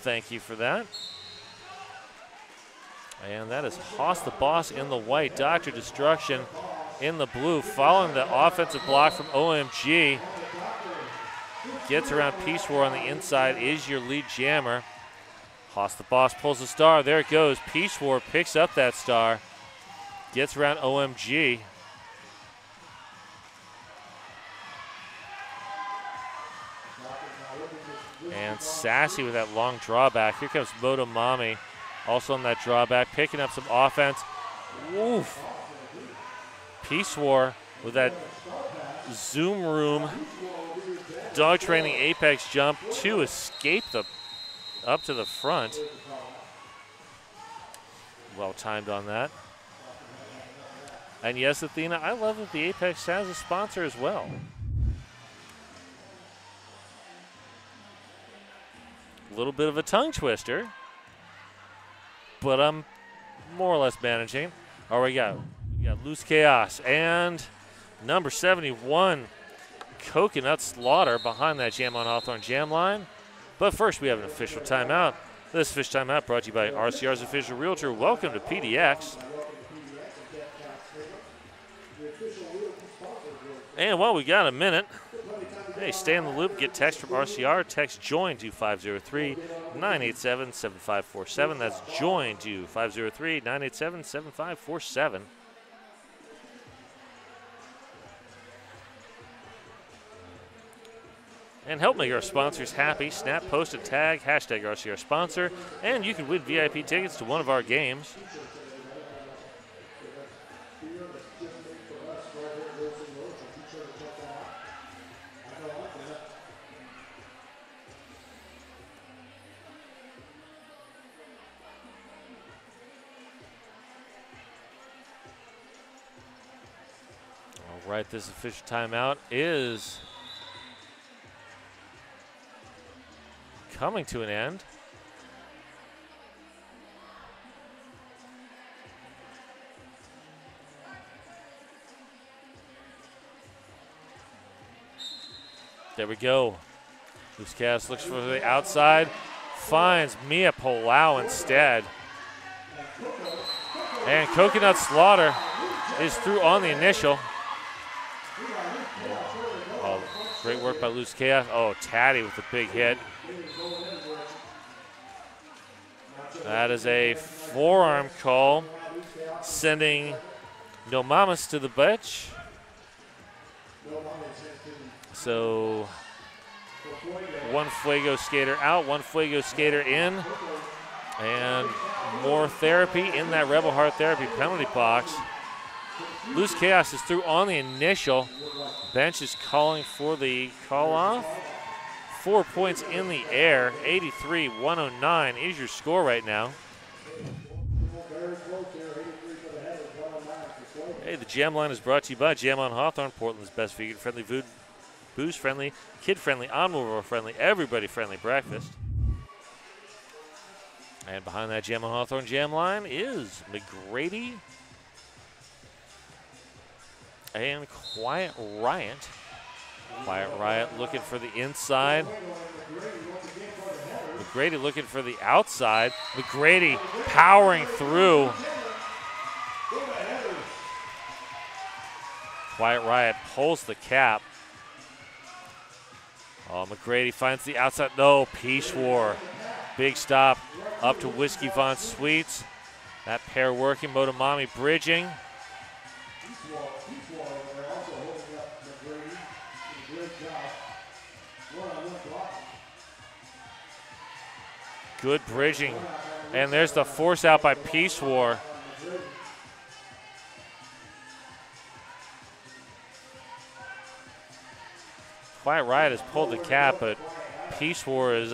Thank you for that. And that is Haas the Boss in the white, Dr. Destruction in the blue, following the offensive block from OMG. Gets around Peace War on the inside, is your lead jammer. Haas the Boss pulls the star. There it goes. Peace War picks up that star. Gets around OMG. And Sassy with that long drawback. Here comes Motomami, also on that drawback, picking up some offense. Oof. Peace War with that Zoom Room dog training apex jump to escape up to the front. Well timed on that. And yes, Athena, I love that the Apex has a sponsor as well. A little bit of a tongue twister, but I'm more or less managing. All right, we got Loose Chaos and number 71, Coconut Slaughter behind that Jam on Hawthorne jam line. But first, we have an official timeout. This official timeout brought to you by RCR's official realtor. Welcome to PDX. And while we got a minute, hey, stay in the loop. Get text from RCR. Text JOIN to 503-987-7547. That's JOIN to 503-987-7547. And help make our sponsors happy. Snap, post, and tag, hashtag RCR sponsor, and you can win VIP tickets to one of our games. All right, this official timeout is coming to an end. There we go. Loose Chaos looks for the outside, finds Mia Palau instead. And Coconut Slaughter is through on the initial. Oh, great work by Loose Chaos. Oh, Taddy with a big hit. That is a forearm call, sending No Mamas to the bench. So one Fuego skater out, one Fuego skater in, and more therapy in that Rebel Heart Therapy penalty box. Loose Chaos is through on the initial. Bench is calling for the call-off. 4 points in the air, 83-109 is your score right now. Hey, the Jam Line is brought to you by Jam on Hawthorne, Portland's best vegan-friendly food, booze-friendly, kid-friendly, on-mover-friendly, everybody-friendly breakfast. And behind that Jam on Hawthorne Jam Line is McGrady and Quiet Riot. Quiet Riot looking for the inside. McGrady looking for the outside. McGrady powering through. Quiet Riot pulls the cap. Oh, McGrady finds the outside. No, Peace War Big stop up to Whiskey Von Sweets. That pair working, Motomami bridging. Good bridging. And there's the force out by Peace War. Quiet Riot has pulled the cap, but Peace War is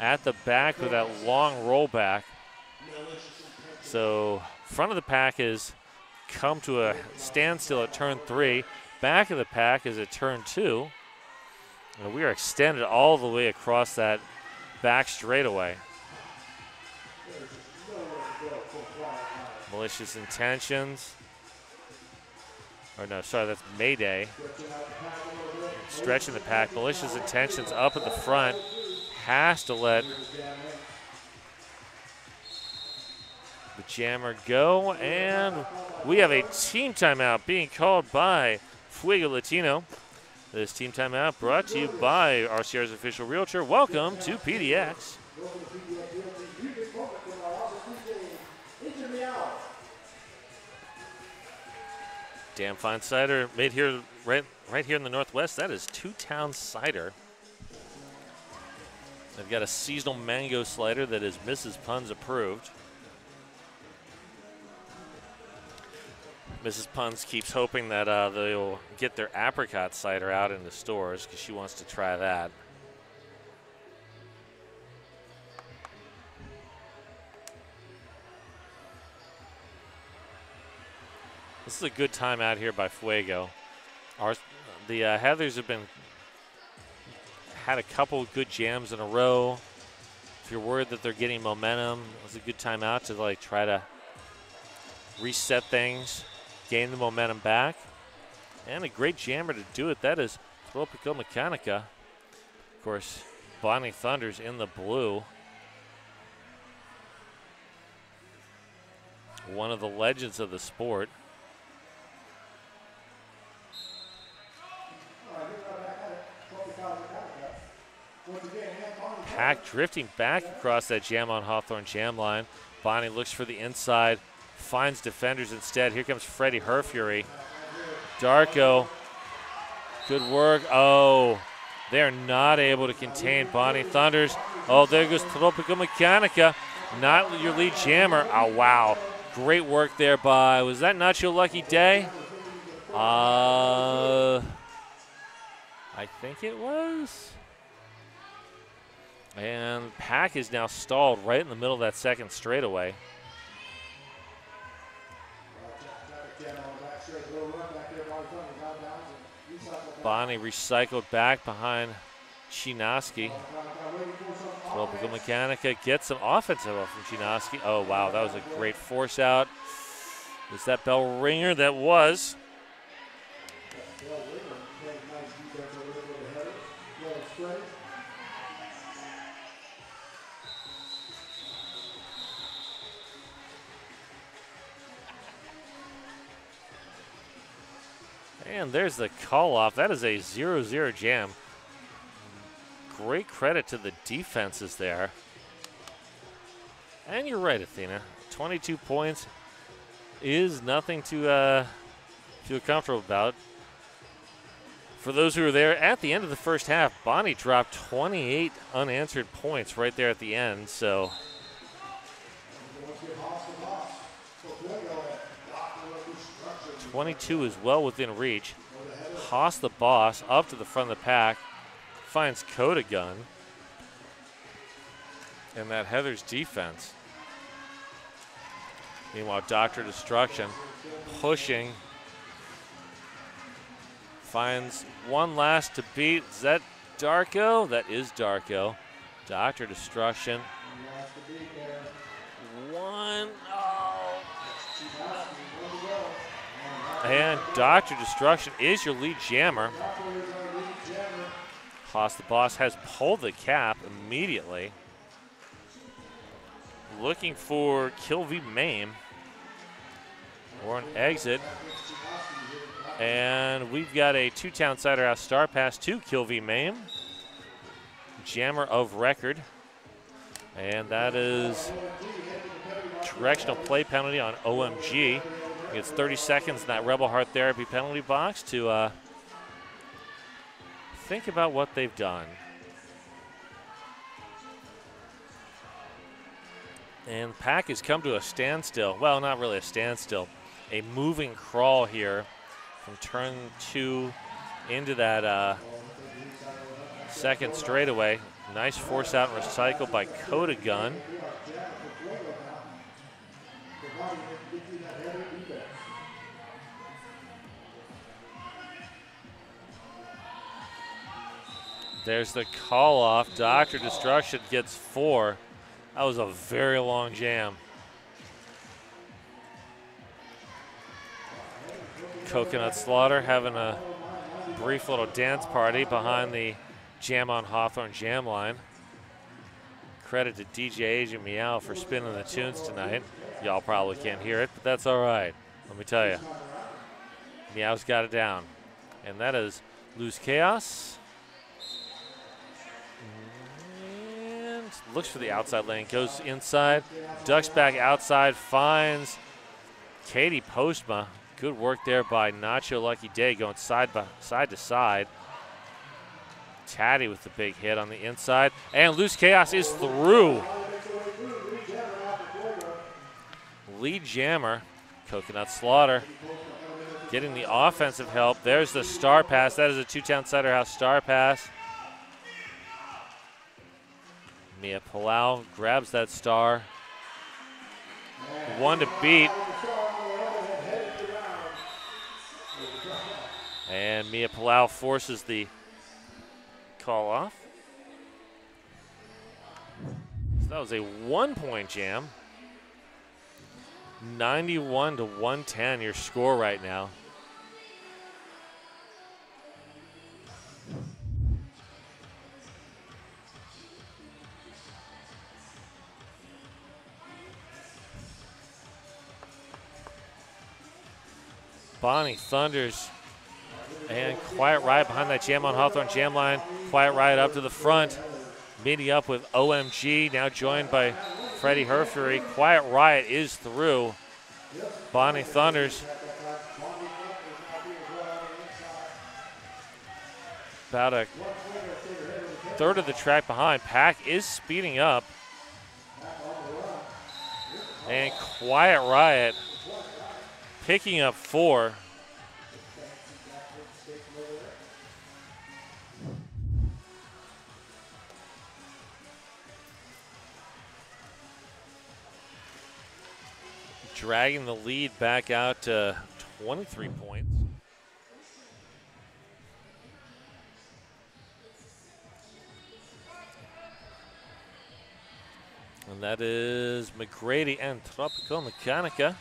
at the back with that long rollback. So front of the pack has come to a standstill at turn 3. Back of the pack is at turn 2. And we are extended all the way across that back straightaway. Malicious Intentions. Or no, sorry, that's Mayday. Stretching the pack. Malicious Intentions up at the front. Has to let the jammer go. And we have a team timeout being called by Fuego Latino. This team timeout brought to you by RCR's official realtor. Welcome to PDX. Damn fine cider made here right here in the Northwest. That is Two Town Cider. They've got a seasonal mango slider that is Mrs. Punz approved. Mrs. Punz keeps hoping that they'll get their apricot cider out in the stores because she wants to try that. This is a good time out here by Fuego. The Heathers have had a couple good jams in a row. If you're worried that they're getting momentum, it's a good time out to try to reset things, gain the momentum back, and a great jammer to do it. That is Tropical Mechanica. Of course, Bonnie Thunder's in the blue. One of the legends of the sport. Pack drifting back across that Jam on Hawthorne jam line. Bonnie looks for the inside, finds defenders instead. Here comes Freddie Herfury. Darko, good work. Oh, they're not able to contain Bonnie Thunders. Oh, there goes Tropical Mechanica, not your lead jammer. Oh, wow. Great work there by, was that not your lucky day? I think it was. And Pack is now stalled right in the middle of that second straightaway. Bonnie recycled back behind Chinaski. Tropical Mechanica gets some offensive help from Chinaski. Oh, wow, that was a great force out. Was that bell ringer? That was. And there's the call off. That is a 0-0 jam. Great credit to the defenses there. And you're right, Athena. 22 points is nothing to feel comfortable about. For those who were there at the end of the first half, Bonnie dropped 28 unanswered points right there at the end. So 22 is well within reach. Haas the boss up to the front of the pack. Finds Coda Gun. And that Heather's defense. Meanwhile, Dr. Destruction pushing. Finds one last to beat. Is that Darko? That is Darko. Dr. Destruction. One. Oh. And Dr. Destruction is your lead jammer. Haas the boss has pulled the cap immediately. Looking for Kill V Maim or an exit. And we've got a Two Town Cider House Star Pass to Kill V Maim. Jammer of record. And that is directional play penalty on OMG. Gets 30 seconds in that Rebel Heart Therapy penalty box to think about what they've done. And the pack has come to a standstill. Well, not really a standstill. A moving crawl here from turn 2 into that second straightaway. Nice force out and recycle by Coda Gun. There's the call off. Dr. Destruction gets 4. That was a very long jam. Coconut Slaughter having a brief little dance party behind the Jam on Hawthorne jam line. Credit to DJ Agent Meow for spinning the tunes tonight. Y'all probably can't hear it, but that's all right. Let me tell you. Meow's got it down. And that is Loose Chaos. Looks for the outside lane, goes inside, ducks back outside, finds Katie Postma. Good work there by Nacho Lucky Day going side to side. Taddy with the big hit on the inside, and Loose Chaos is through. Lead jammer, Coconut Slaughter, getting the offensive help. There's the star pass. That is a two-town Cider House star pass. Mia Palau grabs that star. 1 to beat. And Mia Palau forces the call off. So that was a 1-point jam. 91 to 110, your score right now. Bonnie Thunders and Quiet Riot behind that Jam on Hawthorne jam line. Quiet Riot up to the front, meeting up with OMG, now joined by Freddie Herfury. Quiet Riot is through. Bonnie Thunders about a third of the track behind. Pack is speeding up. And Quiet Riot picking up 4. Dragging the lead back out to 23 points. And that is McGrady and Tropical Mechanica.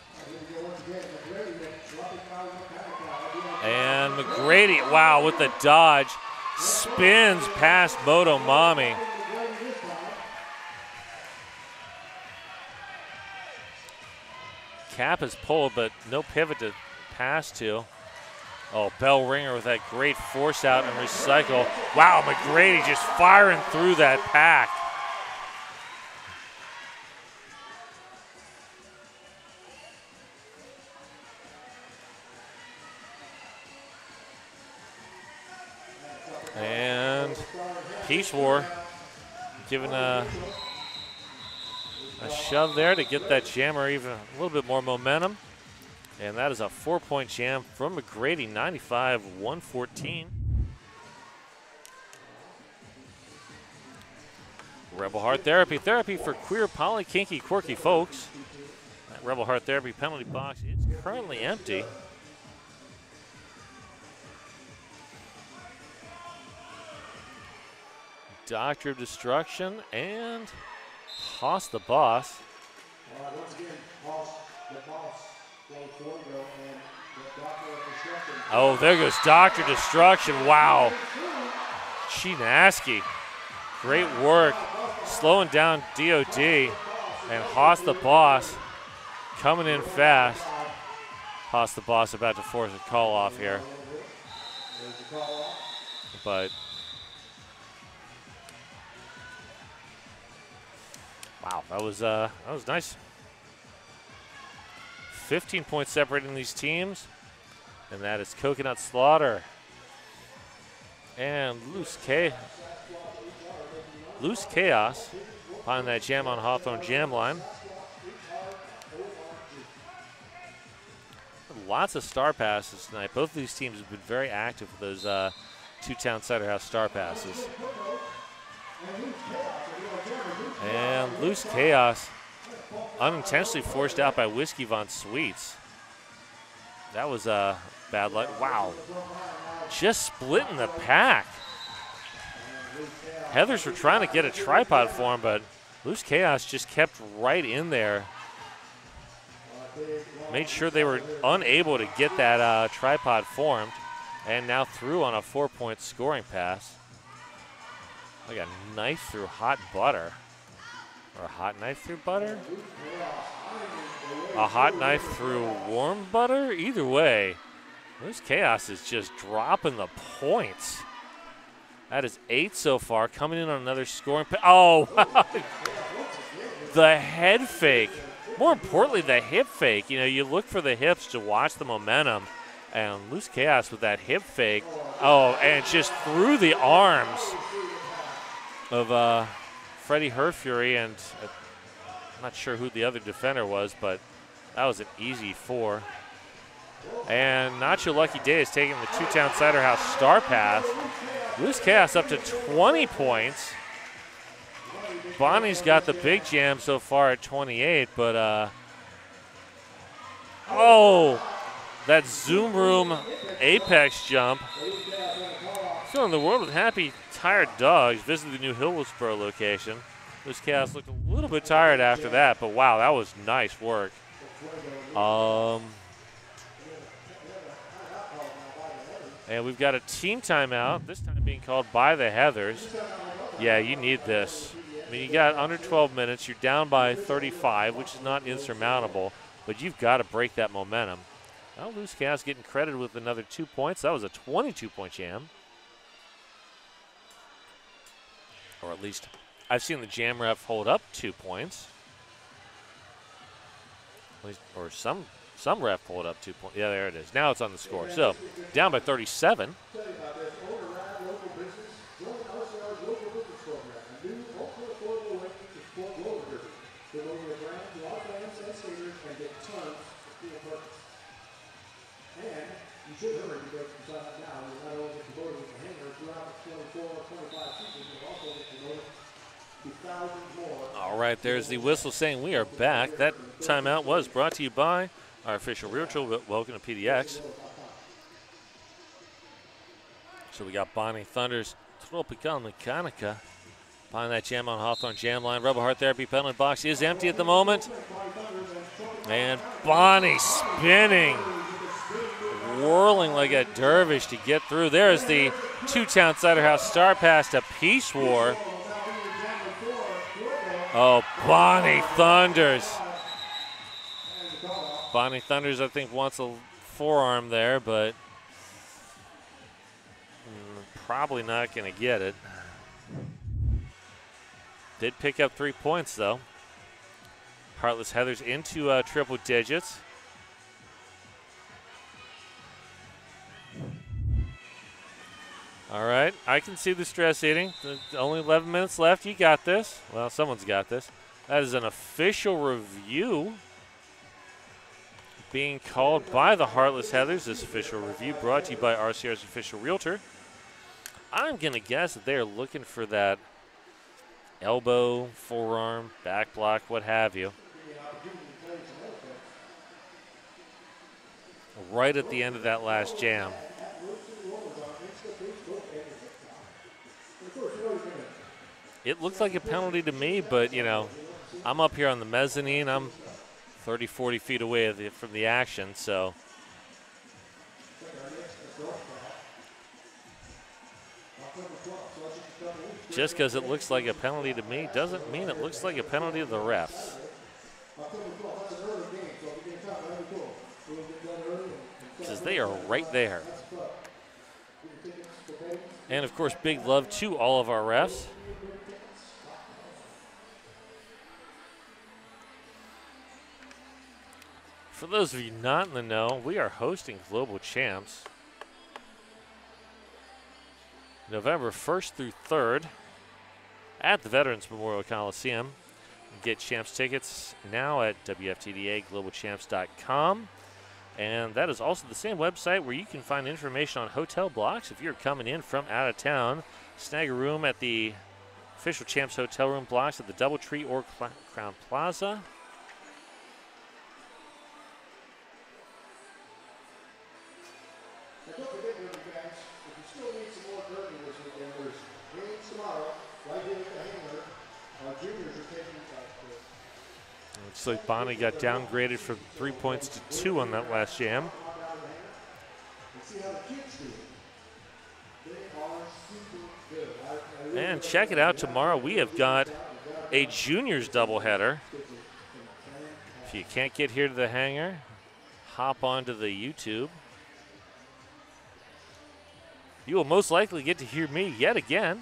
And McGrady, wow, with the dodge, spins past Moto Mami. Cap is pulled, but no pivot to pass to. Oh, Bell Ringer with that great force out and recycle. Wow, McGrady just firing through that pack. And Peace War giving a shove there to get that jammer even a little bit more momentum. And that is a 4-point jam from McGrady, 95-114. Rebel Heart Therapy, therapy for queer, poly, kinky, quirky folks. That Rebel Heart Therapy penalty box is currently empty. Doctor of Destruction and Haas the Boss. Once again, Haas the Boss. Oh, there goes Doctor Destruction. Wow. Chinaski. Great work. Slowing down DOD. And Haas the Boss coming in fast. Haas the Boss about to force a call off here. But Wow, that was nice. 15 points separating these teams, and that is Coconut Slaughter and Loose Chaos behind that jam on Hawthorne jam line. Lots of star passes tonight. Both of these teams have been very active with those two-town Cider House star passes. And Loose Chaos unintentionally forced out by Whiskey Von Sweets. That was a bad luck. Wow. Just splitting the pack. Heathers were trying to get a tripod for him, but Loose Chaos just kept right in there. Made sure they were unable to get that tripod formed, and now through on a 4-point scoring pass. Like a knife through hot butter. Or a hot knife through butter? A hot knife through warm butter? Either way, Loose Chaos is just dropping the points. That is 8 so far, coming in on another scoring pass. Oh, the head fake. More importantly, the hip fake. You know, you look for the hips to watch the momentum, and Loose Chaos with that hip fake. Oh, and just through the arms of Freddie Herfury, and I'm not sure who the other defender was, but that was an easy 4. And Nacho Lucky Day is taking the two-town Cider House star pass. Loose Chaos up to 20 points. Bonnie's got the big jam so far at 28, but oh, that Zoom Room Apex jump. Still in the world with happy, tired dogs. Visit the new Hillsborough location. Loose Chaos looked a little bit tired after that, but wow, that was nice work. And we've got a team timeout, this time being called by the Heathers. Yeah, you need this. I mean, you got under 12 minutes. You're down by 35, which is not insurmountable, but you've got to break that momentum. Now, Loose Chaos getting credited with another 2 points. That was a 22-point jam. Or at least I've seen the jam ref hold up 2 points. At least, or some ref pulled up 2 points. Yeah, there it is. Now it's on the score. So, down by 37. All right, there's the whistle saying we are back. That timeout was brought to you by our official realtor. Welcome to PDX. So we got Bonnie Thunder's Tropical Mechanica behind that jam on Hawthorne jam line. Rebel Heart Therapy penalty box is empty at the moment. And Bonnie spinning, whirling like a dervish to get through. There's the two-town Cider House star pass to Peace War. Oh, Bonnie Thunders. Bonnie Thunders, I think, wants a forearm there, but probably not going to get it. Did pick up 3 points, though. Heartless Heathers into triple digits. All right, I can see the stress eating. Only 11 minutes left. You got this. Well, someone's got this. That is an official review being called by the Heartless Heathers. This official review brought to you by RCR's official realtor. I'm going to guess that they're looking for that elbow, forearm, back block, what have you. Right at the end of that last jam. It looked like a penalty to me, but, you know, I'm up here on the mezzanine. I'm 30, 40 feet away from the action, so. Just because it looks like a penalty to me doesn't mean it looks like a penalty to the refs. Because they are right there. And, of course, big love to all of our refs. those of you not in the know, we are hosting Global Champs November 1st through 3rd at the Veterans Memorial Coliseum. Get Champs tickets now at WFTDAGlobalChamps.com. And that is also the same website where you can find information on hotel blocks if you're coming in from out of town. Snag a room at the official Champs hotel room blocks at the DoubleTree or Crown Plaza. And don't forget, Derby fans, if you still need some more Derby this weekend, there's games tomorrow, right here at the hangar. Our juniors are taking Looks like Bonnie got downgraded from 3 points to 2 on that last jam. and see how the kids do. They are super good. And check it out tomorrow. We have got a juniors doubleheader. If you can't get here to the hangar, hop onto the YouTube. You will most likely get to hear me yet again.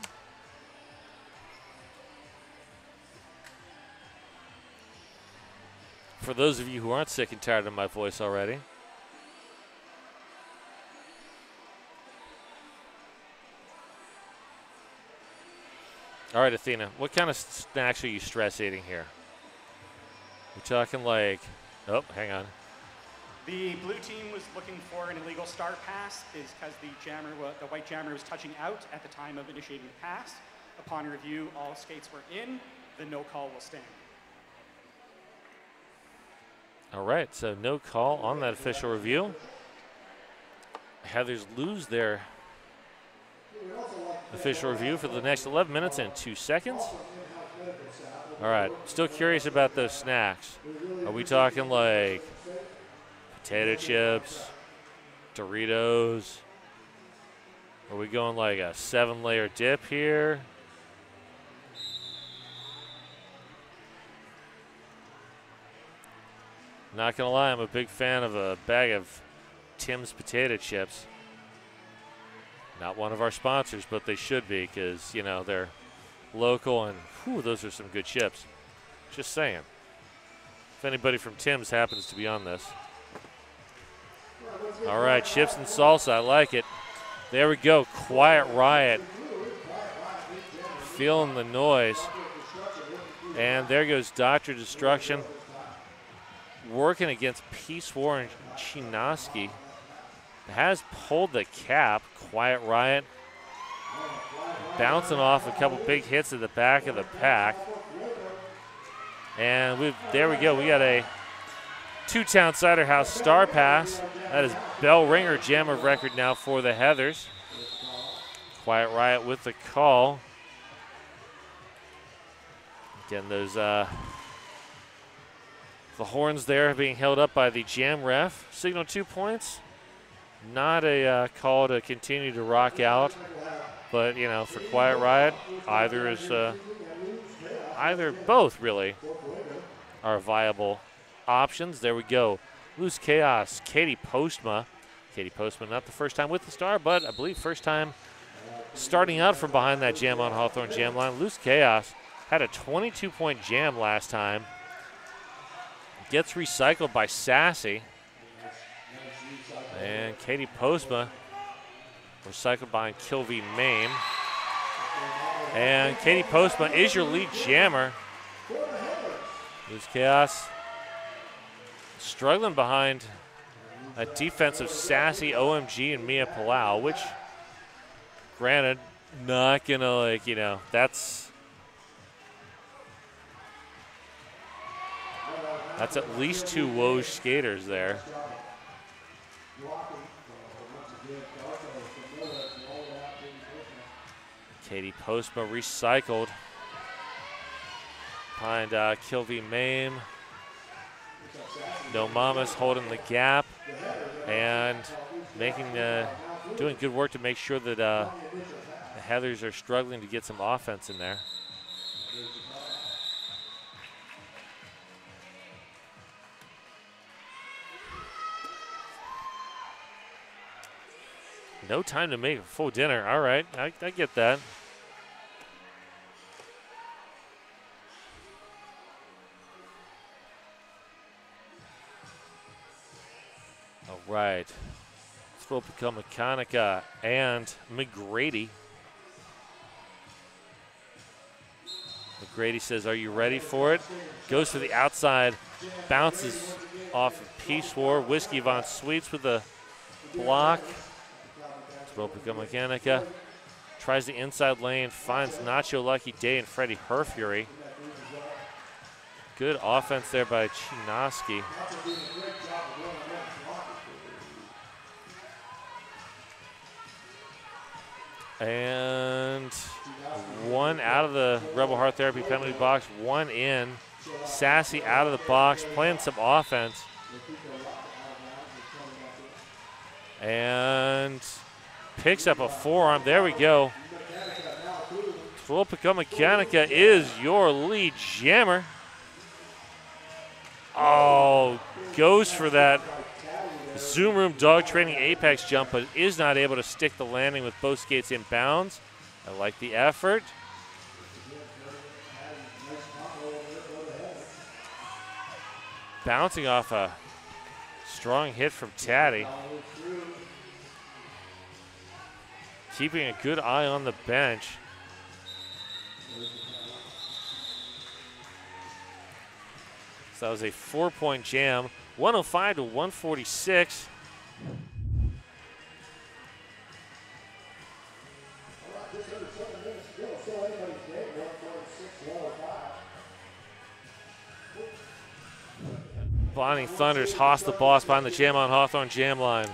For those of you who aren't sick and tired of my voice already. All right, Athena, what kind of snacks are you stress eating here? We're talking like, oh, hang on. The blue team was looking for an illegal start pass because the white jammer was touching out at the time of initiating the pass. Upon review, all skates were in. The no call will stand. All right, so no call on that official review. Heathers lose their official review for the next 11 minutes and 2 seconds. All right, still curious about those snacks. Are we talking like potato chips, Doritos? Are we going like a 7-layer dip here? Not gonna lie, I'm a big fan of a bag of Tim's potato chips. Not one of our sponsors, but they should be because, you know, they're local and whew, those are some good chips. Just saying. If anybody from Tim's happens to be on this. All right, chips and salsa, I like it. There we go, Quiet Riot. Feeling the noise. And there goes Dr. Destruction. Working against Peace War and Chinoski. Has pulled the cap. Quiet Riot bouncing off a couple big hits at the back of the pack. And there we go. We got a Two-Town Cider House star pass. That is bell ringer jam of record now for the Heathers. Quiet Riot with the call. Again, those the horns there being held up by the jam ref. Signal 2 points. Not a call to continue to rock out, but you know, for Quiet Riot, both really are viable options. There we go. Loose Chaos, Katie Postma. Katie Postma, not the first time with the star, but I believe first time starting out from behind that jam on Hawthorne jam line. Loose Chaos had a 22-point jam last time. Gets recycled by Sassy. And Katie Postma recycled by Kilby Mame. And Katie Postma is your lead jammer. Loose Chaos struggling behind a defensive Sassy, OMG, and Mia Palau, which, granted, not gonna, like, you know, that's at least 2 Woj skaters there. Katie Postma recycled behind Kilby Mame. No Mamas holding the gap and doing good work to make sure that the Heathers are struggling to get some offense in there. No time to make a full dinner. All right, I get that. All right. Thropica Mechanica and McGrady. McGrady says, are you ready for it? Goes to the outside, bounces off of Peace War. Whiskey Von Sweets with the block. Thropica Mechanica tries the inside lane, finds Nacho Lucky Day and Freddie Herfury. Good offense there by Chinoski. And one out of the Rebel Heart Therapy penalty box, one in. Sassy out of the box, playing some offense. And picks up a forearm. There we go. Thropica Mechanica is your lead jammer. Oh, goes for that Zoom Room Dog Training Apex jump, but is not able to stick the landing with both skates in bounds. I like the effort. Bouncing off a strong hit from Taddy. Keeping a good eye on the bench. So that was a 4-point jam, 105 to 146. Bonnie Thunders Haas the Boss behind the Jam on Hawthorne jam line.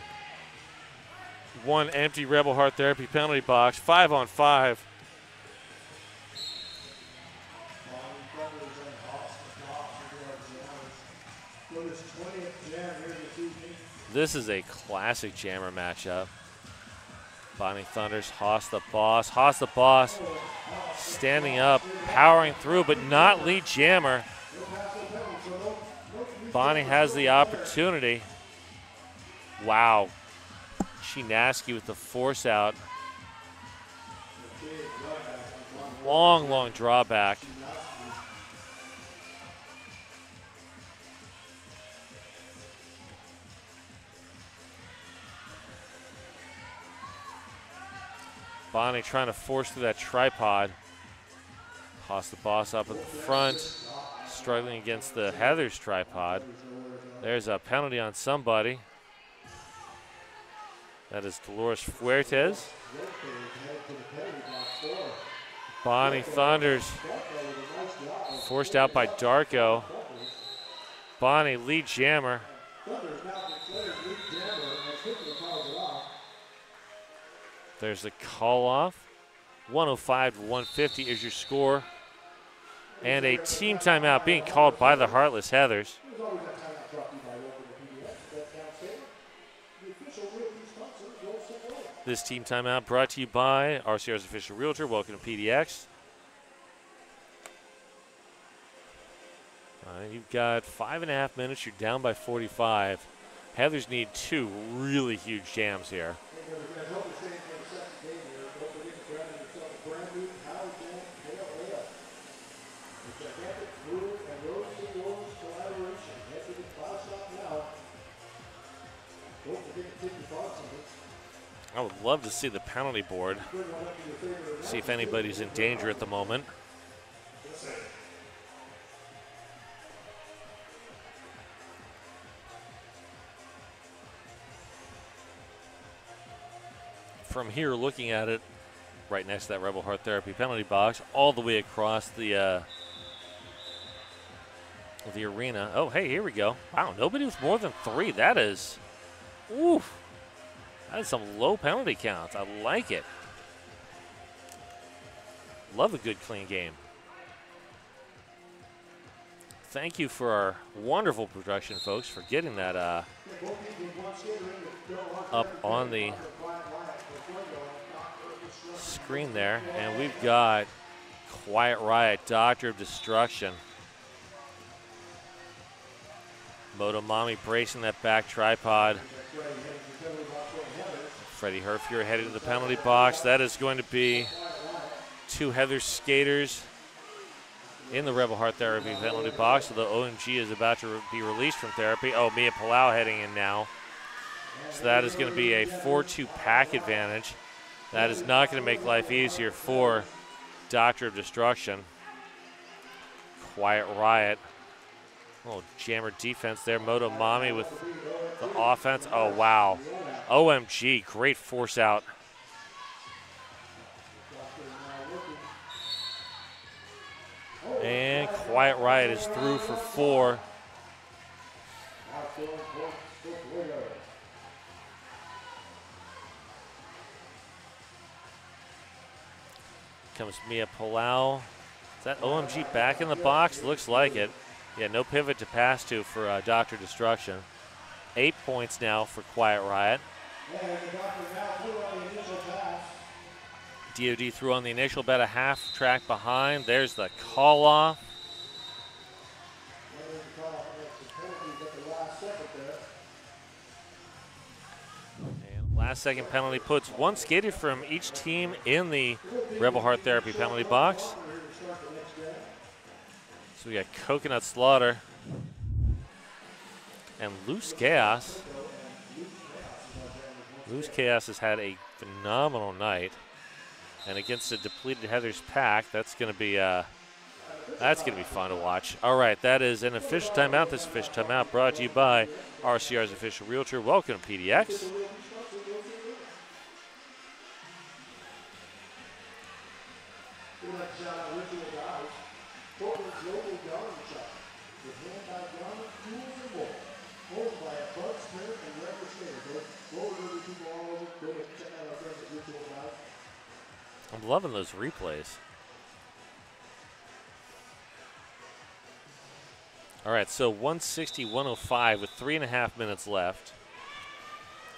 One empty Rebel Heart Therapy penalty box, 5 on 5. This is a classic jammer matchup. Bonnie Thunders, Haas the Boss. Haas the Boss standing up, powering through, but not lead jammer. Bonnie has the opportunity. Wow. Chinaski with the force out. Long, long drawback. Bonnie trying to force through that tripod. Haas the Boss up at the front, struggling against the Heather's tripod. There's a penalty on somebody. That is Dolores Fuertes. Bonnie Thunders forced out by Darko. Bonnie lead jammer. There's the call off. 105 to 150 is your score. And a team timeout being called by the Heartless Heathers. This team timeout brought to you by RCR's official realtor. Welcome to PDX. You've got 5.5 minutes. You're down by 45. Heathers need 2 really huge jams here. I would love to see the penalty board, see if anybody's in danger at the moment. From here, looking at it, right next to that Rebel Heart Therapy penalty box, all the way across the arena. Oh, hey, here we go. Wow, nobody with more than 3. That is, oof. That is some low penalty counts. I like it. Love a good, clean game. Thank you for our wonderful production, folks, for getting that up on the screen there. And we've got Quiet Riot, Doctor of Destruction. Motomami bracing that back tripod. Freddie Herfury headed to the penalty box. That is going to be 2 Heather skaters in the Rebel Heart Therapy penalty box. So the OMG is about to be released from therapy. Oh, Mia Palau heading in now. So that is going to be a 4-2 pack advantage. That is not going to make life easier for Doctor of Destruction. Quiet Riot. Little jammer defense there. Moto Mami with the offense. Oh, wow. OMG, great force out. And Quiet Riot is through for 4. Comes Mia Palau. Is that OMG back in the box? Looks like it. Yeah, no pivot to pass to for Dr. Destruction. 8 points now for Quiet Riot. DOD threw on the initial, about a half track behind. There's the call off. And last second penalty puts one skater from each team in the Rebel Heart Therapy penalty box. So we got Coconut Slaughter and Loose Chaos. Loose Chaos has had a phenomenal night. And against a depleted Heathers pack, that's going to be fun to watch. All right, that is an official timeout. This official timeout brought to you by RCR's official realtor. Welcome to PDX. I'm loving those replays. All right, so 160-105 with 3.5 minutes left.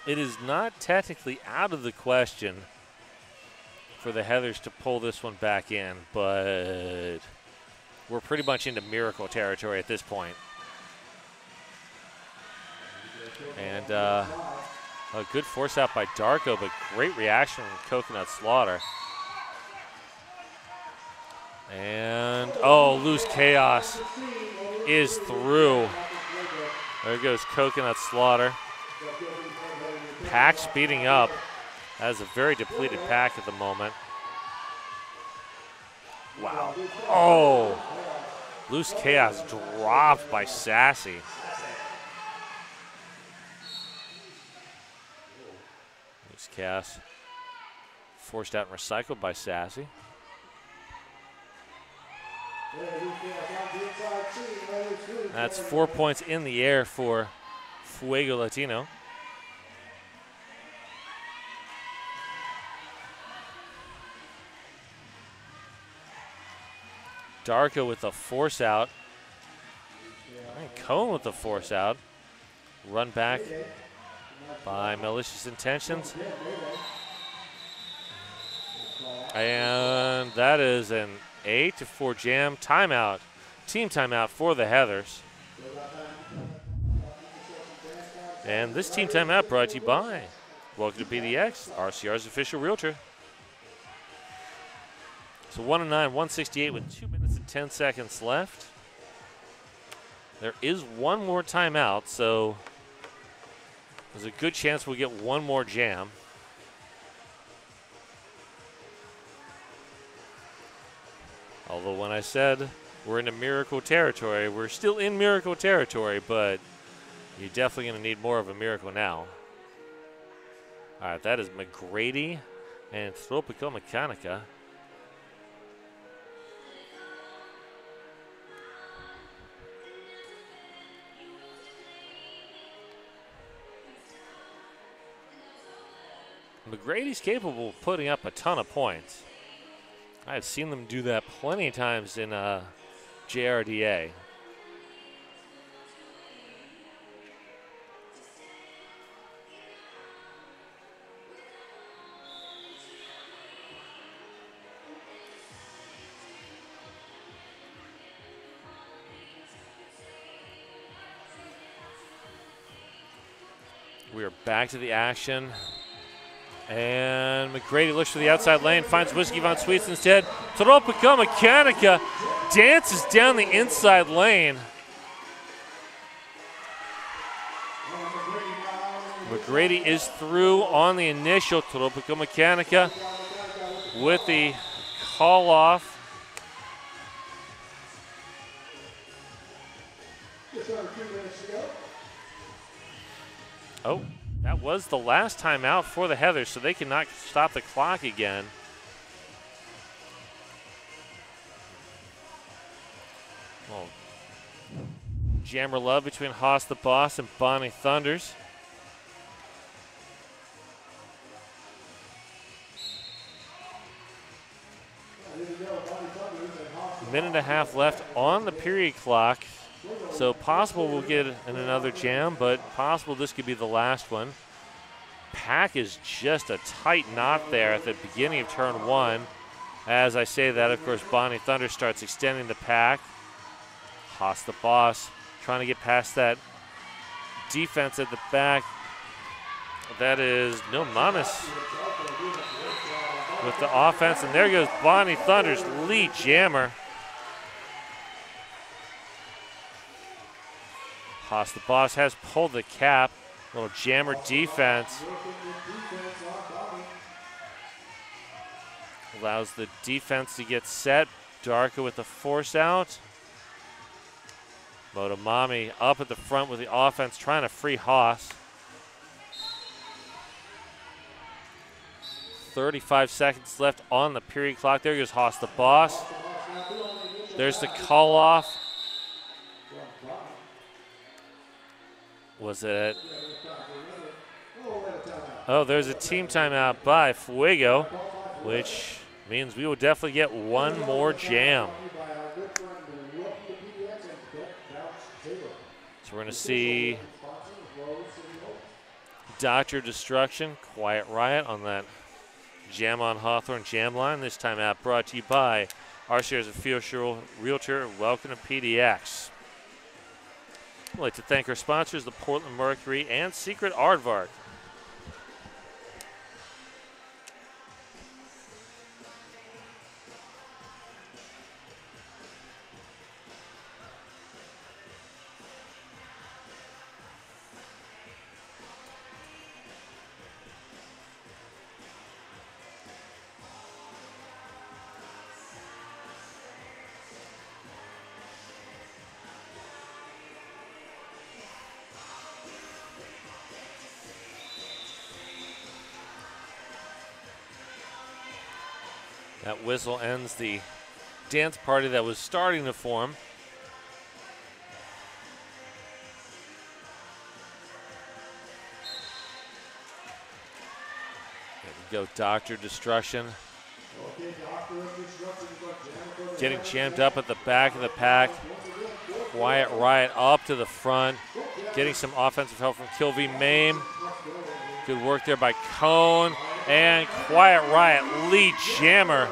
It is not technically out of the question for the Heathers to pull this one back in, but we're pretty much into miracle territory at this point. And a good force out by Darko, but great reaction from Coconut Slaughter. And, oh, Loose Chaos is through. There goes Coconut Slaughter. Pack speeding up. That is a very depleted pack at the moment. Wow. Oh, Loose Chaos dropped by Sassy. Loose Chaos forced out and recycled by Sassy. That's 4 points in the air for Fuego Latino. Darko with the force out. And Cone with the force out. Run back by Malicious Intentions. And that is an 8-4 jam timeout. Team timeout for the Heathers. And this team timeout brought to you by Welcome to PDX, RCR's official realtor. So 1-9, 168 with 2 minutes and 10 seconds left. There is one more timeout, so there's a good chance we'll get one more jam. Although when I said we're into miracle territory, we're still in miracle territory, but you're definitely going to need more of a miracle now. All right, that is McGrady and Tropical Mechanica. McGrady's capable of putting up a ton of points. I've seen them do that plenty of times in JRDA. We are back to the action. And McGrady looks for the outside lane, finds Whiskey Von Sweets instead. Tropical Mechanica dances down the inside lane. McGrady is through on the initial. Tropico Mechanica with the call off. Oh, that was the last timeout for the Heathers, so they cannot stop the clock again. Well, jammer love between Haas the Boss and Bonnie Thunders. Minute and a half left on the period clock. So possible we'll get in another jam, but possible this could be the last one. Pack is just a tight knot there at the beginning of turn one. As I say that, of course, Bonnie Thunder starts extending the pack. Haas the Boss trying to get past that defense at the back. That is No Mamas with the offense, and there goes Bonnie Thunder's lead jammer. Haas the Boss has pulled the cap. Little jammer defense. Allows the defense to get set. Darka with the force out. Motomami up at the front with the offense, trying to free Haas. 35 seconds left on the period clock. There goes Haas the Boss. There's the call off. Was it? Oh, there's a team timeout by Fuego, which means we will definitely get one more jam. So we're going to see Dr. Destruction, Quiet Riot on that Jam on Hawthorne jam line. This timeout brought to you by RCR's official realtor, Welcome to PDX. I'd like to thank our sponsors, the Portland Mercury and Secret Aardvark. That whistle ends the dance party that was starting to form. There we go, Dr. Destruction. Getting jammed up at the back of the pack. Quiet Riot up to the front. Getting some offensive help from Kilby Mame. Good work there by Cone. And Quiet Riot lead jammer.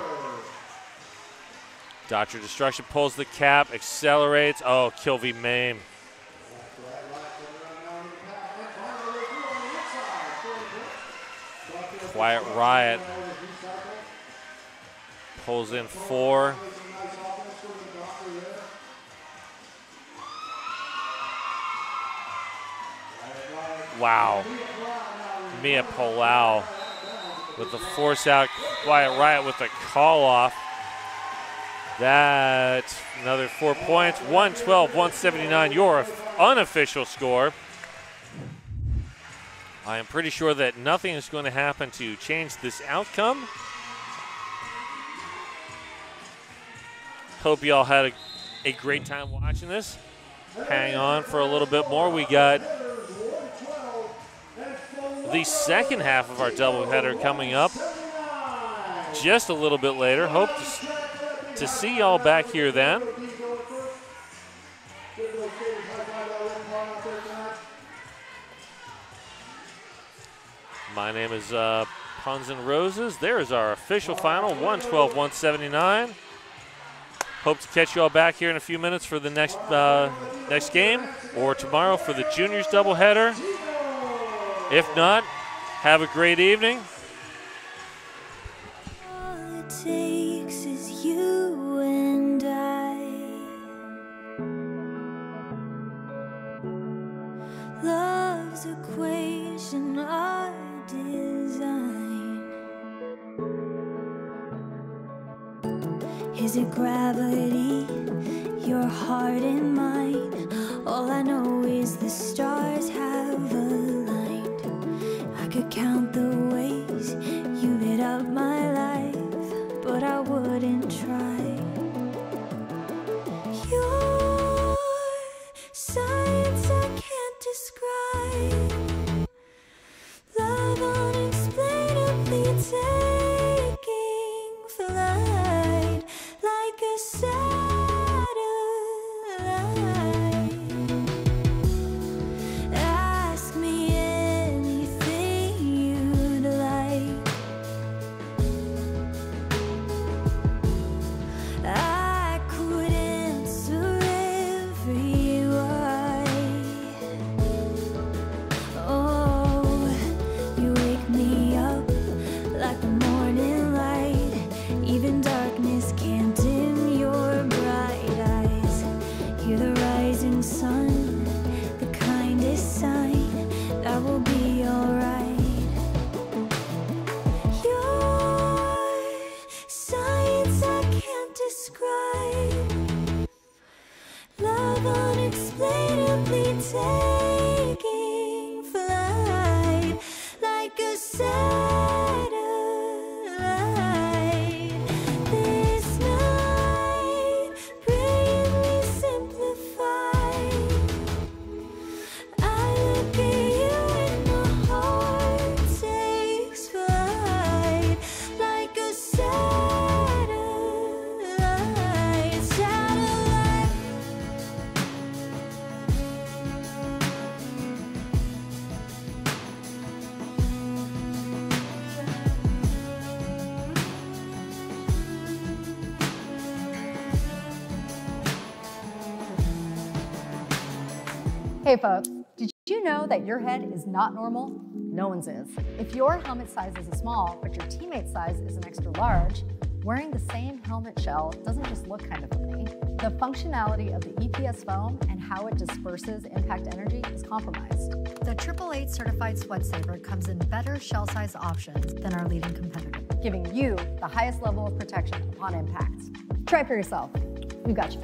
Dr. Destruction pulls the cap, accelerates. Oh, Kilby Mame. Quiet Riot pulls in 4. Wow. Mia Palau with the force out. Quiet Riot with the call off. That's another 4 points. 112-179, your unofficial score. I am pretty sure that nothing is going to happen to change this outcome. Hope you all had a great time watching this. Hang on for a little bit more. We got the second half of our doubleheader coming up just a little bit later. Hope to see y'all back here then. My name is Puns and Roses. There is our official final, 112-179. Hope to catch you all back here in a few minutes for the next game, or tomorrow for the juniors doubleheader. If not, have a great evening. All it takes is you and I. Love's equation. in our design. Is it gravity, your heart and mine? All I know is the stars have aligned. I could count the ways you lit up my life, but I wouldn't try. Your science I can't describe. Love unexplainably taking flight like a satellite. Ask me anything you'd like. I could answer every why. Oh, you wake me up like the morning light. Even darkness can't dim your bright eyes. Hear the rising sun, the kindest sign that we'll be alright. Your science I can't describe. Love unexplainably taking flight like a satellite. This night, brilliantly simplified. I look at you and my heart takes flight like a satellite. Satellite. Hey folks, did you know that your head is not normal? No one's is. If your helmet size is a small, but your teammate's size is an extra large, wearing the same helmet shell doesn't just look kind of funny. The functionality of the EPS foam and how it disperses impact energy is compromised. The 888 certified Sweat Saver comes in better shell size options than our leading competitor, giving you the highest level of protection upon impact. Try for yourself. We've got you.